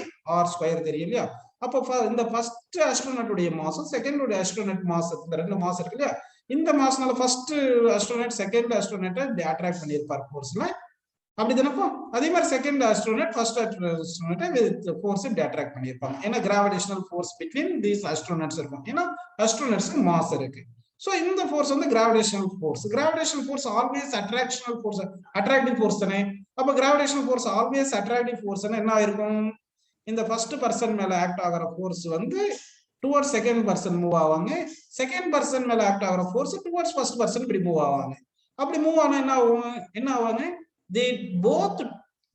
r2 தெரியும் இல்லையா. அப்போ இந்த ஃபர்ஸ்ட் ஆஸ்ட்ரோனட்டுடைய மாசம் செகண்ட் ஆஸ்ட்ரோனட் மாசம் இந்த 2 மாசம் இருக்கு இல்லையா, இந்த மாசனால ஃபர்ஸ்ட் ஆஸ்ட்ரோனட் செகண்ட் ஆஸ்ட்ரோனட்டை அட்ராக்ட் பண்ணியிருப்பார் ஃபோர்ஸ்ல. அப்படிதானப்போ அதே மாதிரி செகண்ட் ஆஸ்ட்ரோனட் ஃபர்ஸ்ட் ஆஸ்ட்ரோனட்டை வித் ஃபோர்ஸ் அட்ராக்ட் பண்ணியிருப்பாங்க. ஏன்னா gravitational force between these astronauts இருக்கும். ஏன்னா ஆஸ்ட்ரோனட்ஸ்க்கு மாஸ் இருக்கு. சோ இந்த ஃபோர்ஸ் வந்து gravitational force. Gravitational force always attractional force, attractive force தானே. அப்ப gravitational force always attractive force என்ன ஆயிருக்கும், இந்த ஃபர்ஸ்ட் பர்சன் மேல ஆக்ட் ஆகிற ஃபோர்ஸ் வந்து டுவர்ட்ஸ் செகண்ட் பர்சன் மூவ் ஆவாங்க. செகண்ட் பர்சன் மேல ஆக்ட் ஆகிற ஃபோர்ஸ் டுவர்ட்ஸ் ஃபர்ஸ்ட் பர்சன் இப்படி மூவ் ஆவாங்க. அப்படி மூவ் ஆனா என்ன ஆவாங்க, they both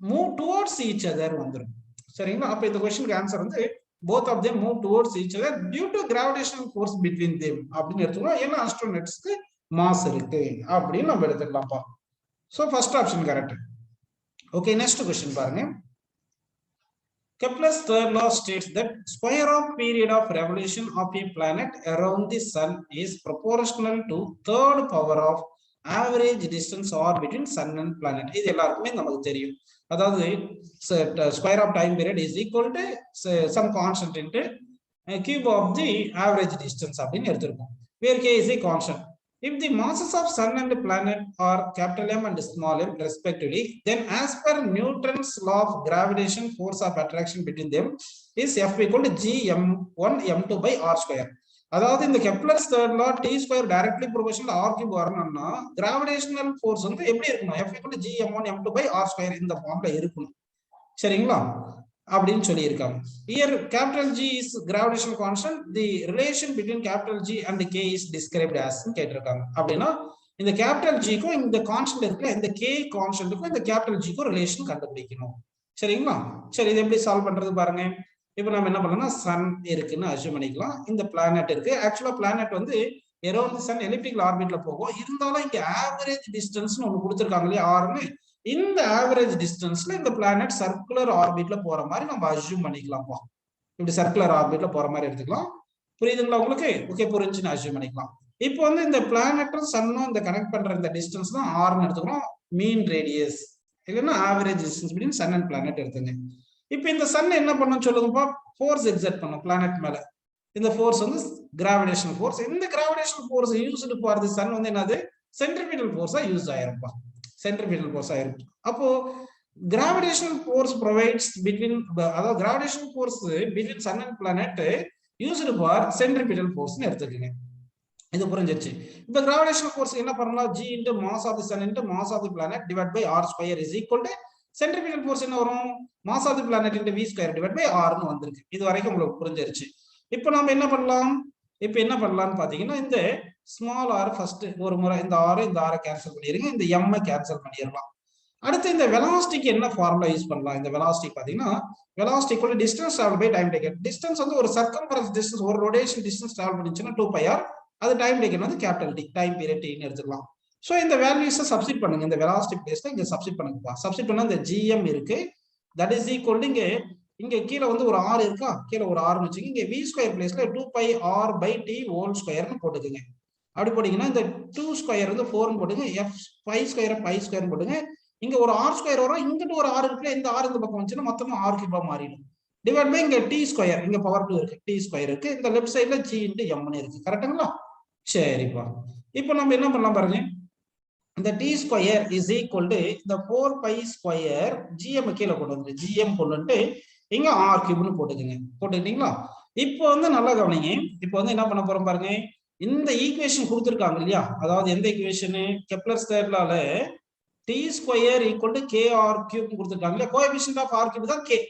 move towards each other வந்துரும். சரிங்களா? அப்ப இந்த क्वेश्चनக்கு ஆன்சர் வந்து both of them move towards each other due to gravitational force between them அப்படின்னு எடுத்துக்கலாம். ஏன்னா ஆஸ்ட்ரோனட்ஸ்க்கு மாஸ் இருக்கு அப்படின்னு நம்ம எடுத்துக்கலாம்ப்பா. So first option correct. Okay, next question பாருங்க. Kepler's third law states that square of period of revolution of a planet around the sun is proportional to third power of average distance or between sun and planet. இது எல்லாருக்குமே நமக்கு தெரியும். அதாவது square of time period is equal to some constant into cube of the average distance அப்படின்னு எடுத்திருக்கோம். where k is a constant. If the masses of sun and planet are capital M and small m respectively, then as per Newton's law of gravitation, force of attraction between them is F equal to Gm1 m2 by r square. அதாவது இந்த Kepler's third law t square directly proportional r cube வரணும்னா gravitational force வந்து எப்படி இருக்கணும், F equal to Gm1 m2 by r square இந்த ஃபார்ம்ல இருக்கணும். சரிங்களா? அப்படின்னு சொல்லி இருக்காங்க. Here capital G is gravitational constant. The relation between capital G and K is described as கேட்டிருக்காங்க. அப்படின்னா இந்த கேபிட்டல் ஜிக்கும் இந்த கான்ஸ்டன்ட் இருக்குல்ல, இந்த K கான்ஸ்டன்ட்டுக்கும் இந்த கேபிட்டல் ஜிக்கும் ரிலேஷன் கண்டுபிடிக்கணும். சரிங்களா? சரி, இது எப்படி சால்வ் பண்றது பாருங்க. இப்போ நம்ம என்ன பண்ணலாம், சன் இருக்குன்னு அஸ்யூம் பண்ணிக்கலாம். இந்த பிளானட் இருக்கு. ஆக்சுவலா பிளானட் வந்து அரௌண்ட் சன் எலிப்டிக்கல் ஆர்பிட்ல போகும். இருந்தாலும் இங்க ஆவரேஜ் டிஸ்டன்ஸ்னு ஒன்று கொடுத்துருக்காங்க இல்லையா, ஆர்னு. இந்த ஆவரேஜ் டிஸ்டன்ஸ்ல இந்த பிளானட் சர்க்குலர் ஆர்பிட்ல போற மாதிரி நம்ம அஸ்யூம் பண்ணிக்கலாம். இப்படி சர்க்குலர் ஆர்பிட்ல போற மாதிரி எடுத்துக்கலாம். புரியுதுங்களா உங்களுக்கு? ஓகே, புரிஞ்சுன்னு அஸ்யூம் பண்ணிக்கலாம். இப்போ வந்து இந்த பிளானட்டும் சன்னும் இந்த கனெக்ட் பண்ற இந்த டிஸ்டன்ஸ் தான் ஆர்னு எடுத்துக்கிறோம். மீன் ரேடியஸ் இல்லைன்னா average distance between sun and planet எடுத்துங்க. இப்போ இந்த சன் என்ன பண்ணும் சொல்லுங்கப்பா, ஃபோர்ஸ் எக்ஸர்ட் பண்ணும் பிளானட் மேல. இந்த ஃபோர்ஸ் வந்து கிராவிடேஷனல் ஃபோர்ஸ். இந்த gravitational force used for the sun வந்து என்னது, சென்ட்ரிபியூட்டல் ஃபோர்ஸா யூஸ் ஆயிருப்பா. சென்ட்ரிபியூட்டல் ஃபோர்ஸா இருக்கும். அப்போ கிராவிடேஷனல் ஃபோர்ஸ் ப்ரொவைட்ஸ் பிட்வீன், அதாவது gravitational force between sun and planet used for centrifugal ஃபோர்ஸ்னு எடுத்துக்கங்க. இது புரிஞ்சிருச்சு. இப்போ கிராவிடேஷனல் ஃபோர்ஸ் என்ன பண்ணலாம், G into mass of the sun into mass of the planet divided by r square is equal to centrifugal force என்ன வரும், mass of the planet into v square divide by r ன்னு வந்திருக்கு. இது வரைக்கும் உங்களுக்கு புரிஞ்சிருச்சு. இப்போ நாம என்ன பண்ணலாம், இப்போ என்ன பண்ணலாம்னு பாத்தீங்கன்னா இந்த ஸ்மால் r ஃபர்ஸ்ட் ஒரு முறை இந்த r கேன்சல் பண்ணிருங்க, இந்த m கேன்சல் பண்ணிடலாம். அடுத்து இந்த வெலாசிட்டிக்கு என்ன ஃபார்முலா யூஸ் பண்ணலாம். இந்த வெலாசிட்டி பாத்தீங்கன்னா velocity equal to distance travel by time taken. Distance வந்து ஒரு சர்க்கம்ஃபரன்ஸ் டிஸ்டன்ஸ், ஒரு ரொட்டேஷன் டிஸ்டன்ஸ் டிராவல் பண்ணிச்சுன்னா 2πr, அது டைம் டேக்கன் வந்து capital T, time period T ன்னு எடுத்துக்கலாம். சோ இந்த வேல்யூஸை சப்ஸ்டிட் பண்ணுங்க. இந்த வெலாசிட்டி பிளேஸ்ல இங்க சப்ஸ்டிட் பண்ணுங்கப்பா. சப்ஸ்டிட் பண்ணா இந்த Gm இருக்கு, தட் இஸ் ஈக்குவல் டு இங்க கீழே வந்து ஒரு r இருக்கா, கீழே ஒரு r வச்சுங்க. இங்க v ஸ்கொயர் பிளேஸ்ல 2πr by t ஹோல் ஸ்கொயர்னு போட்டுக்கங்க. அப்படி போட்டீங்கன்னா இந்த 2 ஸ்கொயர் வந்து 4 ன்னு போட்டுங்க, f 5 ஸ்கொயர் π ஸ்கொயர் போட்டுங்க. இங்க ஒரு r ஸ்கொயர் வரும், இங்கிட்டு ஒரு r இருக்குல, இந்த r இந்த பக்கம் வந்துச்சுன்னா மொத்தமா r கியூபா மாறிடும். டிவைட் பை இங்க t ஸ்கொயர், இங்க பவர் 2 இருக்கு, t ஸ்கொயர் இருக்கு. இந்த லெஃப்ட் சைடுல g into m ன்னு இருக்கு. கரெக்ட்டுங்களா? சரிப்பா. இப்போ நம்ம என்ன பண்ணலாம் பாருங்க. இந்த t square is equal to இந்த 4π ஸ்கொயர் gm கீழே கொண்டு வந்து gm கொண்டு வந்து இங்க r கியூப்னு போட்டுக்கங்க. போட்டுக்கிட்டீங்களா? இப்போ வந்து நல்லா கவனிங்க. இப்போ வந்து என்ன பண்ண போறோம் பாருங்க. இந்த ஈக்குவேஷன் கொடுத்துருக்காங்க இல்லையா, அதாவது எந்த ஈக்குவேஷன், கெப்லர்ஸ் தேர்ட் லால t square equal to kr cube கொடுத்துருக்காங்க இல்லையா. கோஎஃபிஷியன்ட் ஆஃப் r கியூப் தான் k,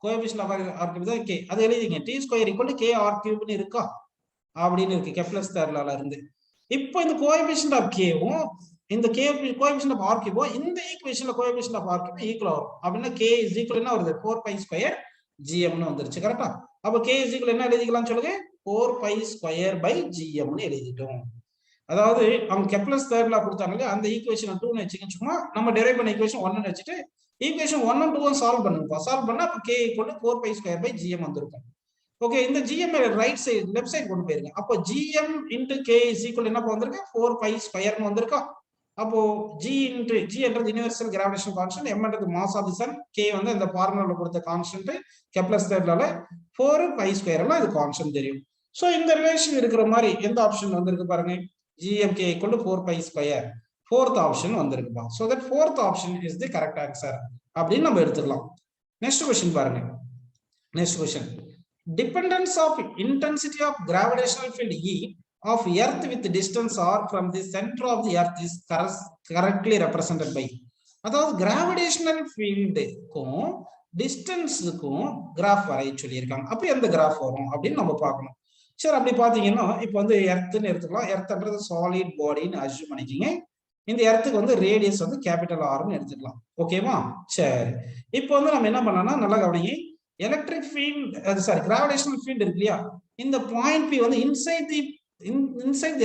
coefficient of r cube தான் k. அது எழுதிங்க, t square equal to kr கியூப்னு இருக்கா அப்படின்னு இருக்கு கெப்லர்ஸ் தேர்ட் லால இருந்து. இப்போ இந்த கோஎஃபிஷியன்ட் ஆஃப் kவும் இந்த k coefficient of r cube இந்த ஈக்குவேஷன்ல coefficient of r cube equal வரும். அப்படின்னா k இஸ் ஈக்குவல் என்ன வருது, 4π ஸ்கொயர் gm ன்னு வந்துருச்சு. கரெக்ட்டா? அப்ப k இஸ் ஈக்குவல் என்ன எழுதிக்கலாம் சொல்லுங்க, 4π ஸ்கொயர் பை gm ன்னு எழுதிட்டோம். அதாவது அவங்க கெப்லர்ஸ் தேர்ட் லா கொடுத்தாங்க அந்த ஈக்குவேஷன் 2 ன்னு வெச்சிங்க. சும்மா நம்ம டெரைவ் பண்ண ஈக்குவேஷன் 1 ன்னு வெச்சிட்டு ஈக்குவேஷன் 1 and 2 சால்வ் பண்ணுங்க. சால்வ் பண்ணா அப்ப k equal to 4π square by gm வந்திருக்கும். ஓகே, இந்த gm right side left side கொண்டு போயிருங்க. அப்போ gm into k is equal என்ன வந்திருக்கு, 4π ஸ்கொயர் ன்னு வந்திருக்கா. அப்போ g என்றது யுனிவர்சல் கிராவிடேஷன் கான்ஸ்டன்ட், m என்றது mass of the sun, k வந்து இந்த ஃபார்முலால கொடுத்த கான்ஸ்டன்ட், கெப்லர்ஸ் தேர்ட்லால 4π² எல்லாம் இது கான்ஸ்டன்ட் தெரியும். சோ இந்த ரிலேஷன் இருக்கிற மாதிரி எந்த ஆப்ஷன் வந்திருக்கு பாருங்க, gmk = 4π², fourth ஆப்ஷன் வந்திருக்குப்பா. So that fourth option is the correct answer அப்படின்னு நம்ம எடுத்துக்கலாம். நெக்ஸ்ட் क्वेश्चन பாருங்க. Next question, dependence of intensity of gravitational field E of earth with distance r from the center of the earth is correctly represented by. அதாவது gravitational ஃபீல்டுக்கும் டிஸ்டன்ஸுக்கும் graph வரைய சொல்லியிருக்காங்க. அப்ப எந்த graph வரும் அப்படின்னு நம்ம பார்க்கணும். சரி, அப்படி பாத்தீங்கன்னா இப்போ வந்து எர்த்னு எடுத்துக்கலாம். எர்த்ன்றது சாலிட் பாடின்னு அஸ்யூம் பண்ணிக்கிங்க. இந்த எர்த்துக்கு வந்து ரேடியஸ் வந்து கேபிட்டல் ஆர்னு எடுத்துக்கலாம். ஓகேவா? சரி, இப்போ வந்து நம்ம என்ன பண்ணலாம்னா நல்லா கவனிங்க. எலக்ட்ரிக் ஃபீல்ட் கிராவிடேஷனல் ஃபீல்ட் இருக்கு இல்லையா, இந்த பாயிண்ட் பி வந்து இன்சைட் தி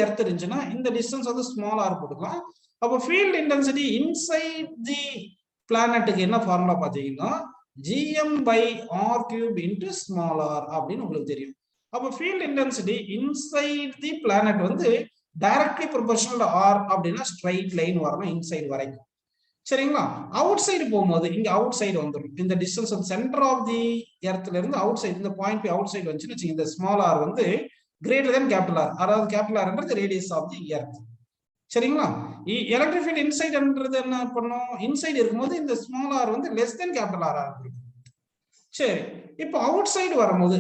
எர்த் இருந்துச்சுன்னா இந்த டிஸ்டன்ஸ் வந்து ஸ்மால் ஆர் போட்டுக்கலாம். அப்போ ஃபீல்ட் இன்டென்சிட்டி இன்சைட் தி பிளானட்டுக்கு என்ன ஃபார்முலா பாத்தீங்கன்னா gm/r³ into small r அப்படின்னு உங்களுக்கு தெரியும். அப்போ field intensity inside the planet வந்து டைரக்ட்லி ப்ரொபோர்ஷனல் டு r அப்படின்னா ஸ்ட்ரைட் லைன் வரணும் இன்சைட் வரைக்கும். சரிங்களா? அவுட் சைடு போகும்போது இங்க அவுட் சைடு வந்துடும். இந்த டிஸ்டன்ஸ் வந்து சென்டர் ஆஃப் தி எர்த்ல இருந்து அவுட் சைடு, இந்த பாயிண்ட் பி அவுட் சைடு வந்துச்சுன்னு வச்சுங்க, இந்த ஸ்மால் ஆர் வந்து கிரேட்டர் தென் கேபிட்டல் ஆர், அதாவது கேபிட்டல் ஆர்ன்றது ரேடியஸ் ஆஃப் தி எர்த். சரிங்களா? எலக்ட்ரிக் ஃபீல்ட் இன்சைட்ன்றது என்ன பண்ணும், இன்சைடு இருக்கும்போது இந்த ஸ்மால் ஆர் வந்து லெஸ் தென் கேபிட்டல் ஆர் இருக்கும். சரி, இப்போ அவுட் சைடு வரும்போது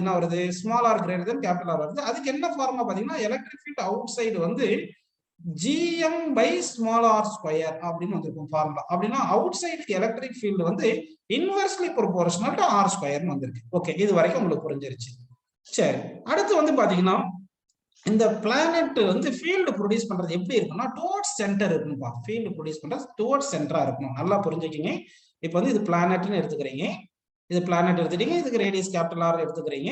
என்ன வருது, small R greater than capital R வருது. அதுக்கு என்ன ஃபார்முலா பாத்தீங்கன்னா எலக்ட்ரிக் ஃபீல்ட் அவுட் சைடு வந்து gm/r² அப்படின்னு வந்திருக்கும் ஃபார்முலா. அப்படின்னா அவுட் சைடுக்கு எலக்ட்ரிக் ஃபீல்டு வந்து இன்வெர்ஸ்லி ப்ரொபோர்ஷனல் டு r² வந்திருக்கு. ஓகே, இது வரைக்கும் உங்களுக்கு புரிஞ்சிருச்சு. சரி, அடுத்து வந்து பாத்தீங்கன்னா இந்த பிளானட் வந்து ஃபீல்டு ப்ரொடியூஸ் பண்றது எப்படி இருக்கும்னா டுவர்ட்ஸ் சென்டர் இருக்கும்பா. ஃபீல்டு ப்ரொடியூஸ் பண்றது டுவர்ட்ஸ் சென்டரா இருக்கும். நல்லா புரிஞ்சுக்கிங்க. இப்போ வந்து இது பிளானட்னு எடுத்துக்கிறீங்க, இது பிளானட் எடுத்துட்டீங்க, இதுக்கு ரேடியஸ் கேபிட்டல் ஆர் எடுத்துக்கிறீங்க.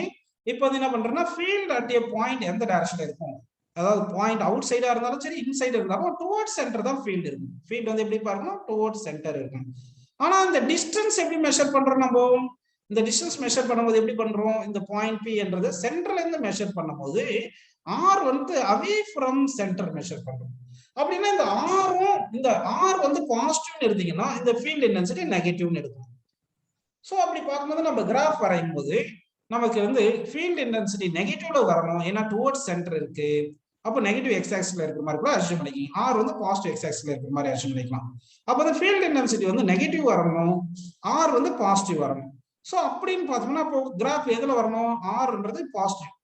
இப்போ வந்து என்ன பண்றேன்னா ஃபீல்டு அட் ஏ பாயிண்ட் எந்த டைரக்ஷன்ல இருக்கும், அதாவது பாயிண்ட் அவுட் சைடா இருந்தாலும் சரி இன்சைடு இருந்தாலும் டுவர்ட்ஸ் சென்டர் தான் ஃபீல்டு இருக்கும். ஃபீல்டு வந்து எப்படி பாருங்க டுவர்ட்ஸ் சென்டர் இருக்கும். ஆனா இந்த டிஸ்டன்ஸ் எப்படி மெஷர் பண்றோம் நம்ம, இந்த டிஸ்டன்ஸ் மெஷர் பண்ணும்போது எப்படி பண்றோம், இந்த பாயிண்ட் பி என்றது சென்டர்ல இருந்து மெஷர் பண்ணும்போது ஆர் வந்து அவே ஃப்ரம் சென்டர் மெஷர் பண்றோம். அப்படின்னா இந்த ஆர் வந்து பாசிட்டிவ்னு எடுத்தீங்கன்னா இந்த ஃபீல்ட் இன்டென்சிட்டி நெகட்டிவ்னு எடுக்கும். சோ அப்படி பார்க்கும்போது நம்ம கிராஃப் வரையும் போது நமக்கு வந்து ஃபீல்ட் இன்டென்சிட்டி நெகட்டிவ்ல வரணும், ஏன்னா டுவர்ட்ஸ் சென்டர் இருக்கு. அப்போ நெகட்டிவ் எக்ஸ் ஆக்சிஸ்ல இருக்கிற மாதிரி கூட அஸ்யூம் பண்ணிக்கலாம். ஆர் வந்து பாசிட்டிவ் எக்ஸ் ஆக்சிஸ்ல இருக்கிற மாதிரி அஸ்யூம் பண்ணிக்கலாம். அப்போ அந்த ஃபீல்ட் இன்டென்சிட்டி வந்து நெகட்டிவ் வரணும், ஆர் வந்து பாசிட்டிவ் வரணும். சோ அப்படின்னு பார்த்தோம்னா அப்போ கிராஃப் எதுல வரணும், ஆர்ன்றது பாசிட்டிவ்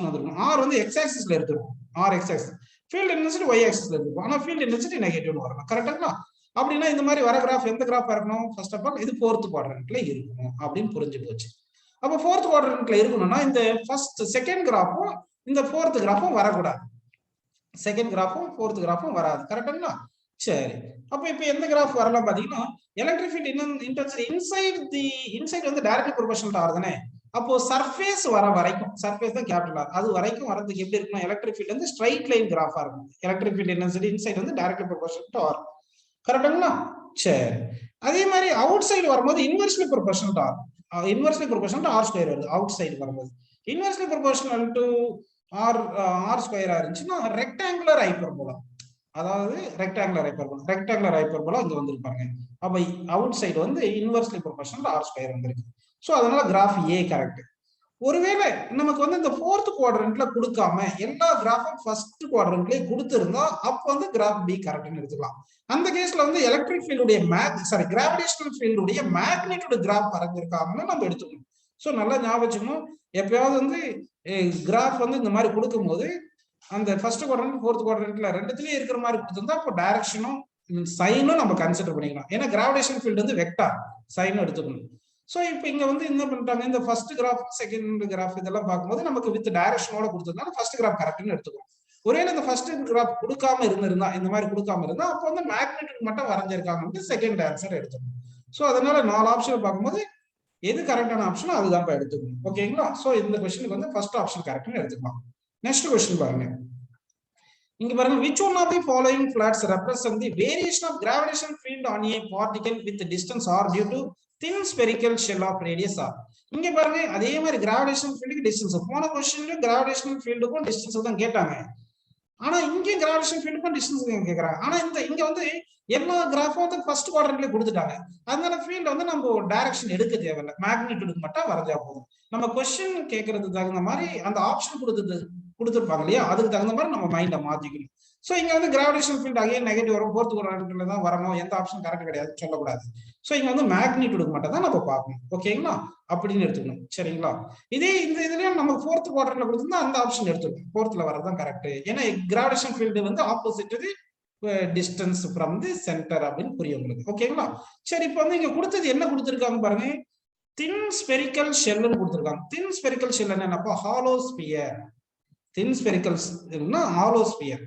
வந்துருக்கும். ஆர் வந்து எக்ஸ் ஆக்சிஸ்ல இருக்கும், R X axis, field intensity Y ஆக்சிஸ்ல இருக்கும். ஆனா ஃபீல்ட் இன்டென்சிட்டி நெகட்டிவ்னு வரணும். கரெக்ட்டுங்களா? அப்படின்னா இந்த மாதிரி வர கிராஃப் எந்த கிராஃபா இருக்கணும், ஃபர்ஸ்ட் ஆஃப் ஆல் இது ஃபோர்த் குவாட்ரண்ட்ல இருக்கணும் அப்படின்னு புரிஞ்சு போச்சு. அப்போ ஃபோர்த் குவாட்ரண்ட்ல இருக்கணும்னா இந்த ஃபர்ஸ்ட் செகண்ட் கிராஃபும் இந்த ஃபோர்த் கிராஃபும் வரக்கூடாது. செகண்ட் கிராஃபும் ஃபோர்த் கிராஃபும் வராது. கரெக்ட்டுங்களா? சரி, அப்போ இப்போ எந்த கிராஃப் வரலாம் பாத்தீங்கன்னா எலக்ட்ரிக் ஃபீல்ட் இன்டென்சிட்டி இன்சைட் வந்து டைரக்ட்லி ப்ரொபோர்ஷனல் டு ஆர் தானே. அப்போ சர்ஃபேஸ் வர வரைக்கும், சர்ஃபேஸ் தான் கேபிட்டல் ஆர், அது வரைக்கும் வரதுக்கு எப்படி இருக்குன்னா எலக்ட்ரிக் ஃபீல்ட் வந்து ஸ்ட்ரைட் லைன் கிராஃபா இருக்கும். எலக்ட்ரிக் ஃபீல்ட் இன்டென்சிட்டி இன்சைட் வந்து டைரக்ட்லி ப்ரொபோர்ஷனல் டு ஆர். கரெக்ட்டுங்களா? சரி, அதே மாதிரி அவுட் சைடு வரும்போது inversely proportional to R, inversely proportional to r² வருது. அவுட் சைடு வரும்போது இன்வெர்ஸ்லி ப்ரொபோர்ஷனல் டு r² இருந்துச்சுன்னா ரெக்டாங்குலர் ஹைப்பர்போலா, அதாவது ரெக்டாங்குலர் ஹைப்பர்போலா இங்க வந்திருப்பாங்க. அப்ப அவுட் சைடு வந்து இன்வெர்ஸ்லி ப்ரொபோர்ஷனல் டு r² வந்திருக்கு. சோ அதனால கிராஃப் ஏ கரெக்ட். ஒருவேளை நமக்கு வந்து இந்த ஃபோர்த் குவாட்ரண்ட்ல கொடுக்காம எல்லா கிராஃபும் ஃபர்ஸ்ட் குவாட்ரண்ட்லயே கொடுத்திருந்தா அப்ப வந்து கிராஃப் பி கரெக்ட்னு எடுத்துக்கலாம். அந்த கேஸ்ல வந்து எலக்ட்ரிக் ஃபீல்டுடைய கிராவிடேஷனல் ஃபீல்டுடைய மேக்னிட்யூட் கிராஃப் வரைஞ்சிருக்காங்கன்னு நம்ம எடுத்துக்கணும். சோ நல்லா ஞாபகம் வச்சுக்கணும். எப்பயாவது வந்து கிராஃப் வந்து இந்த மாதிரி கொடுக்கும்போது அந்த ஃபர்ஸ்ட் குவாட்ரண்ட் ஃபோர்த் குவாட்ரண்ட்ல ரெண்டுத்துலயும் இருக்கிற மாதிரி கொடுத்திருந்தா அப்போ டைரக்ஷனும் சைனும் நம்ம கன்சிடர் பண்ணிக்கலாம். ஏன்னா கிராவிடேஷன் ஃபீல்டு வந்து வெக்டார், சைனும் எடுத்துக்கணும். சோ இப்போ இங்க வந்து என்ன பண்ணிட்டாங்க, இந்த ஃபர்ஸ்ட் கிராஃப் செகண்ட் கிராஃப் இதெல்லாம் பார்க்கும்போது நமக்கு வித் டைரக்ஷனோட கொடுத்திருந்தாலும் ஃபர்ஸ்ட் கிராஃப் கரெக்ட்னு எடுத்துக்கணும். ஒரே இந்த ஃபர்ஸ்ட் கிராஃப் கொடுக்காம இருந்திருந்தா, இந்த மாதிரி கொடுக்காம இருந்தா அப்போ வந்து மேக்னிட்யூட் மட்டும் வரைஞ்சிருக்காங்க, செகண்ட் ஆன்சர் எடுத்துக்கணும். சோ அதனால 4 ஆப்ஷன் பார்க்கும்போது எது கரெக்டான ஆப்ஷனோ அதுதான் எடுத்துக்கணும். ஓகேங்களா? சோ இந்த क्वेश्चनக்கு வந்து ஃபர்ஸ்ட் ஆப்ஷன் கரெக்ட்னு எடுத்துக்கலாம். நெக்ஸ்ட் क्वेश्चन பாருங்க. இங்க பாருங்க, which one of the following flats represent the variation of gravitational field on a particle with distance r due to thin spherical shell of radius r. இங்க பாருங்க அதே மாதிரி கிராவிடேஷனல் ஃபீல்டுக்கு distance, போன क्वेश्चनல கிராவிடேஷனல் ஃபீல்டுக்கும் டிஸ்டன்ஸ் தான் கேட்டாங்க. ஆனா இங்க கிராவிடேஷன் ஃபீல்டுக்கும் டிஸ்டன்ஸ் கேக்குறாங்க. ஆனா இங்க வந்து எல்லா கிராஃபும் வந்து ஃபர்ஸ்ட் குவாட்ரண்ட்ல கொடுத்துட்டாங்க. அதனால ஃபீல்ட் வந்து நம்ம டைரக்ஷன் எடுக்க தேவையில்லை, மேக்னிடியூடுக்கு மட்டும் வரைஞ்சா போதும். நம்ம கொஸ்டின் கேட்கறதுக்கு தகுந்த மாதிரி அந்த ஆப்ஷன் கொடுத்துருப்பாங்க இல்லையா, அதுக்கு தகுந்த மாதிரி நம்ம மைண்ட மாத்திக்கணும். ஸோ இங்க வந்து கிராவிடேஷன் ஃபீல்ட் அகைன் நெகட்டிவ் வரும், ஃபோர்த் குவாட்ரண்ட்ல தான் வரணும், எந்த ஆப்ஷன் கரெக்ட் கிடையாது சொல்லக்கூடாது. ஸோ இங்க வந்து மேக்னிடியூடுக்கு மட்டும் தான் நம்ம பார்க்கணும். ஓகேங்களா, அப்படின்னு எடுத்துக்கணும். சரிங்களா, இதே இந்த இதுலயும் நம்ம ஃபோர்த் குவாட்ரண்ட்ல கொடுத்துருந்தா அந்த ஆப்ஷன் எடுத்துக்கணும், ஃபோர்த்ல வரதான் கரெக்ட். ஏன்னா கிராவிடேஷன் ஃபீல்டு வந்து opposite distance from the centre அப்படின்னு புரியும் உங்களுக்கு. ஓகேங்களா, சரி இப்போ வந்து இங்க கொடுத்தது என்ன கொடுத்துருக்காங்க பாருங்க, தின் ஸ்பெரிக்கல் ஷெல்னு கொடுத்துருக்காங்க. தின் ஸ்பெரிக்கல் ஷெல் என்னப்பா, ஹாலோ ஸ்பியர். தின் ஸ்பெரிக்கல் ஹாலோ ஸ்பியர்.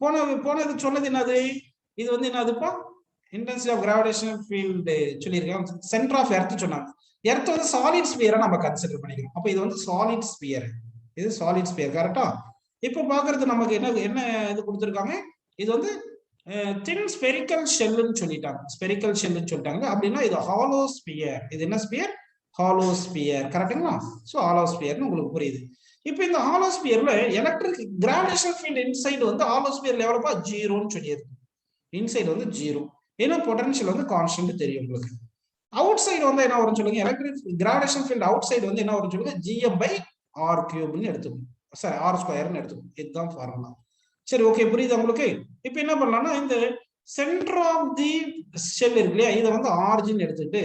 போனது சொன்னது என்னது, இது வந்து என்னதுப்பா, இன்டென்சிட்டி ஆஃப் கிராவிடேஷனல் ஃபீல்டு சொல்லியிருக்காங்க, சென்டர் ஆஃப் எர்த் சொன்னாங்க. எர்த் வந்து சாலிட் ஸ்பியரா நம்ம கன்சிடர் பண்ணிக்கிறோம். அப்ப இது வந்து சாலிட் ஸ்பியர், இது சாலிட் ஸ்பியர் கரெக்டா. இப்போ பாக்குறது நமக்கு என்ன என்ன இது கொடுத்துருக்காங்க, இது வந்து தின் ஸ்பெரிக்கல் ஷெல்லுன்னு சொல்லிட்டாங்க, ஸ்பெரிக்கல் ஷெல்லுன்னு சொல்லிட்டாங்க. அப்படின்னா இது ஹாலோ ஸ்பியர். இது என்ன ஸ்பியர், ஹாலோ ஸ்பியர் கரெக்டுங்களா. ஸோ ஹாலோ ஸ்பியர்னு உங்களுக்கு புரியுது. இப்போ இந்த ஹாலோ ஸ்பியர்ல எலக்ட்ரிக் கிராவிடேஷனல் ஃபீல்ட் இன்சைடு வந்து ஹாலோ ஸ்பியர்ல எவ்வளோப்பா, ஜீரோன்னு சொல்லியிருக்கு. இன்சைடு வந்து ஜீரோ, ஏன்னா பொட்டன்ஷியல் வந்து கான்ஸ்டன்ட் தெரியும் உங்களுக்கு. அவுட் சைடு வந்து என்ன வரும்னு சொல்லுங்க, electric gravitational field out side வந்து என்ன வரும்னு சொல்லுங்க, gm/r³ எடுத்துக்கணும், சாரி r² எடுத்துக்கணும். இதுதான் ஃபார்முலா. சரி ஓகே, புரியுது உங்களுக்கு. இப்போ என்ன பண்ணலாம்னா, இந்த சென்டர் ஆஃப் தி ஷெல் இருக்கு இல்லையா, இதை வந்து ஆரிஜின் எடுத்துட்டு,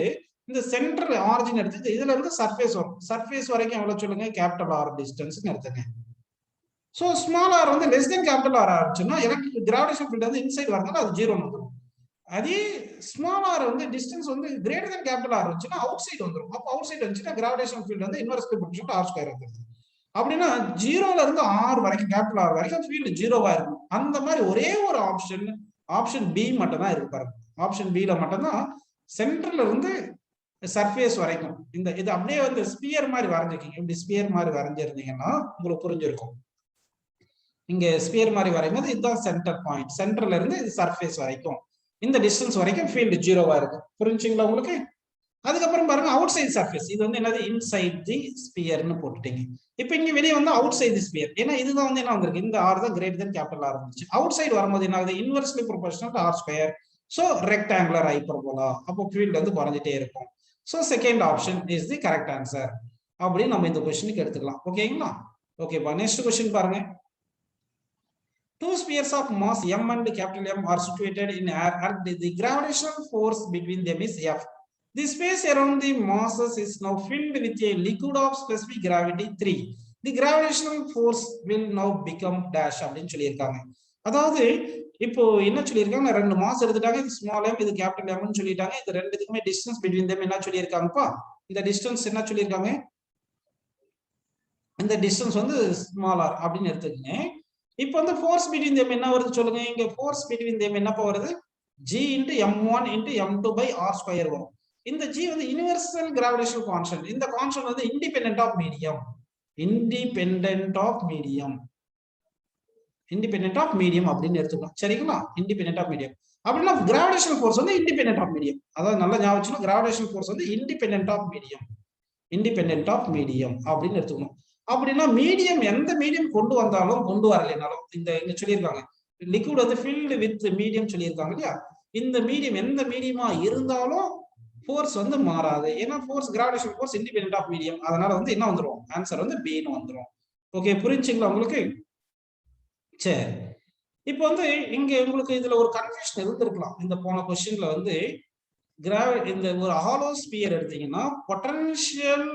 இந்த சென்டர் ஆரிஜின் எடுத்துட்டு இதுல இருந்து சர்ஃபேஸ் வரும், சர்ஃபேஸ் வரைக்கும் எவ்வளவு சொல்லுங்க, R டிஸ்டன்ஸ் எடுத்துங்க. ஸோ ஸ்மால் ஆர் வந்து லெஸ் தென் R ஆச்சுன்னா எலக்ட்ரிக் கிராவிடேஷன் ஃபீல்ட் வந்து இன்சைட் வரதுனால அது 0 வந்துடும். அதே ஸ்மால் ஆர் வந்து டிஸ்டன்ஸ் வந்து கிரேட்டர் தென் R வந்துச்சுன்னா அவுட் சைடு வந்துடும். அப்போ அவுட் சைடு வந்துச்சுன்னா கிராவிடேஷன் ஃபீல்ட் வந்து இன்வெர்ஸ்லி ப்ரொபோர்ஷனல் R² வந்துடும். அப்படின்னா 0ல இருந்து R வரைக்கும், R வரைக்கும் ஃபீல்டு 0வா இருக்கும். அந்த மாதிரி ஒரே ஒரு ஆப்ஷன் பி மட்டும் தான் இருக்கு பாருங்க. ஆப்ஷன் பில மட்டும் தான் சென்டர்ல இருந்து சர்ஃபேஸ் வரைக்கும் இந்த இது அப்படியே வந்து ஸ்பியர் மாதிரி வரைஞ்சிருக்கீங்க. இப்படி ஸ்பியர் மாதிரி வரைஞ்சிருந்தீங்கன்னா உங்களுக்கு புரிஞ்சிருக்கும். இங்க ஸ்பியர் மாதிரி வரையும்போது இதுதான் சென்டர் பாயிண்ட், சென்டர்ல இருந்து இது சர்ஃபேஸ் வரைக்கும் இந்த டிஸ்டன்ஸ் வரைக்கும் ஃபீல்டு 0வா இருக்கும். புரிஞ்சுங்களா உங்களுக்கு. அதுக்கப்புறம் பாருங்க அவுட் சைடு சர்ஃபேஸ், இது வந்து என்னது, இன்சைட் தி ஸ்பியர்னு போட்டுட்டீங்க. இப்போ இங்க வெளியே வந்து அவுட் சைடு ஸ்பியர், ஏன்னா இதுதான் வந்து என்ன வந்திருக்கு, இந்த R தான் கிரேட்டர் தென் R இருந்துச்சு. அவுட் சைடு வரும்போது என்ன ஆகுது, inversely proportional R². So rectangular hyperbola, அப்போ ஃபீல்டு வந்து குறைஞ்சிட்டே இருக்கும். So second option is the correct answer அப்படின்னு நம்ம இந்த கொஸ்டினுக்கு எடுத்துக்கலாம். ஓகேங்களா. ஓகேப்பா, நெக்ஸ்ட் கொஸ்டின் பாருங்க. Two spheres of mass m and M are situated in air and the gravitational force between them is F. The space around the masses is now filled with a liquid of specific gravity 3. The gravitational force will now become dash அப்படின்னு சொல்லியிருக்காங்க. அதாவது இப்போ என்ன சொல்லியிருக்காங்க, ரெண்டு mass எடுத்துட்டாங்க, இது small m இது கேபிட்டல் M சொல்லிட்டாங்க. இது ரெண்டுத்துக்குமே டிஸ்டன்ஸ் பிட்வீன் them என்ன சொல்லியிருக்காங்கப்பா, இந்த டிஸ்டன்ஸ் என்ன சொல்லியிருக்காங்க, இந்த டிஸ்டன்ஸ் வந்து ஸ்மால் r அப்படின்னு எடுத்துக்கங்க. இப்போ வந்து ஃபோர்ஸ் பிட்வீன் them என்ன வருது சொல்லுங்க, இங்க ஃபோர்ஸ் பிட்வீன் them என்ன வருது, g × m1 × m2/r² வரும். இந்த g வந்து யுனிவர்சல் கிராவிடேஷனல் கான்ஸ்டன்ட். இந்த கான்ஸ்டன்ட் வந்து independent of medium, independent of medium அப்படின்னு எடுத்துக்கலாம். சரிங்களா, இண்டிபெண்டன்ட் ஆஃப் மீடியம் அப்படின்னா கிராவிடேஷனல் ஃபோர்ஸ் வந்து இண்டிபெண்டன்ட் ஆஃப் மீடியம். அதாவது நல்லா ஞாபகம் வச்சுக்கணும், கிராவிடேஷனல் ஃபோர்ஸ் வந்து இண்டிபெண்டன்ட் ஆஃப் மீடியம் அப்படின்னு எடுத்துக்கணும். அப்படின்னா மீடியம் எந்த மீடியம் கொண்டு வந்தாலும் கொண்டு வரலைனாலும், இந்த இங்க சொல்லியிருக்காங்க லிக்விட் வந்து ஃபில்டு வித் மீடியம் சொல்லியிருக்காங்க இல்லையா, இந்த மீடியம் எந்த மீடியமா இருந்தாலும் ஃபோர்ஸ் வந்து மாறாது. ஏன்னா force gravitational force independent of medium. அதனால வந்து என்ன வந்துடும், ஆன்சர் வந்து பின்னு வந்துடும். ஓகே, புரிஞ்சுங்களா உங்களுக்கு. சரி, இப்போ வந்து இங்க உங்களுக்கு இதுல ஒரு கன்ஃபியூஷன் இருந்திருக்கலாம். இந்த போன கொஸ்டின்ல வந்து இந்த ஒரு ஹாலோ ஸ்பியர் எடுத்தீங்கன்னா பொட்டன்ஷியல்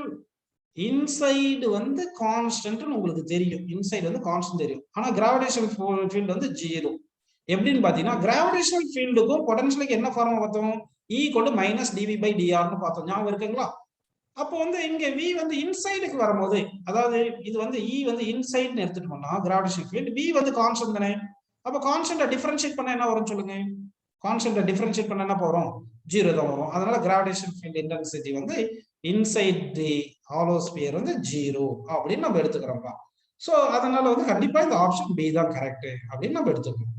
இன்சைடு வந்து கான்ஸ்டன்ட் உங்களுக்கு தெரியும், இன்சைடு வந்து கான்ஸ்டன்ட் தெரியும். ஆனா கிராவிடேஷனல் ஃபீல்டு வந்து 0. எப்படின்னு பாத்தீங்கன்னா கிராவிடேஷனல் ஃபீல்டுக்கும் பொட்டன்ஷியலுக்கு என்ன ஃபார்முலா பார்த்தோம், E - dV/dr பார்த்தோம், ஞாபகம் இருக்குங்களா. அப்போ வந்து இங்க V வந்து இன்சைடுக்கு வரும்போது, அதாவது இது வந்து E வந்து இன்சைட்னு எடுத்துட்டோம்னா கிராவிடேஷனல் ஃபீல்டு, V வந்து கான்ஸ்டன்ட் தானே. அப்ப கான்ஸ்டன்ட்டை டிஃபரன்ஷியேட் பண்ண என்ன வரும் சொல்லுங்க, கான்ஸ்டன்ட்டை டிஃபரன்ஷியேட் பண்ண என்ன வரும், 0 தான் வரும். அதனால கிராவிடேஷனல் ஃபீல்ட் இன்டென்சிட்டி வந்து இன்சைட் தி ஹாலோ ஸ்பியர் வந்து 0 அப்படின்னு நம்ம எடுத்துக்கிறோம். சோ அதனால வந்து கண்டிப்பா இந்த ஆப்ஷன் பி தான் கரெக்ட் அப்படின்னு நம்ம எடுத்துக்கணும்.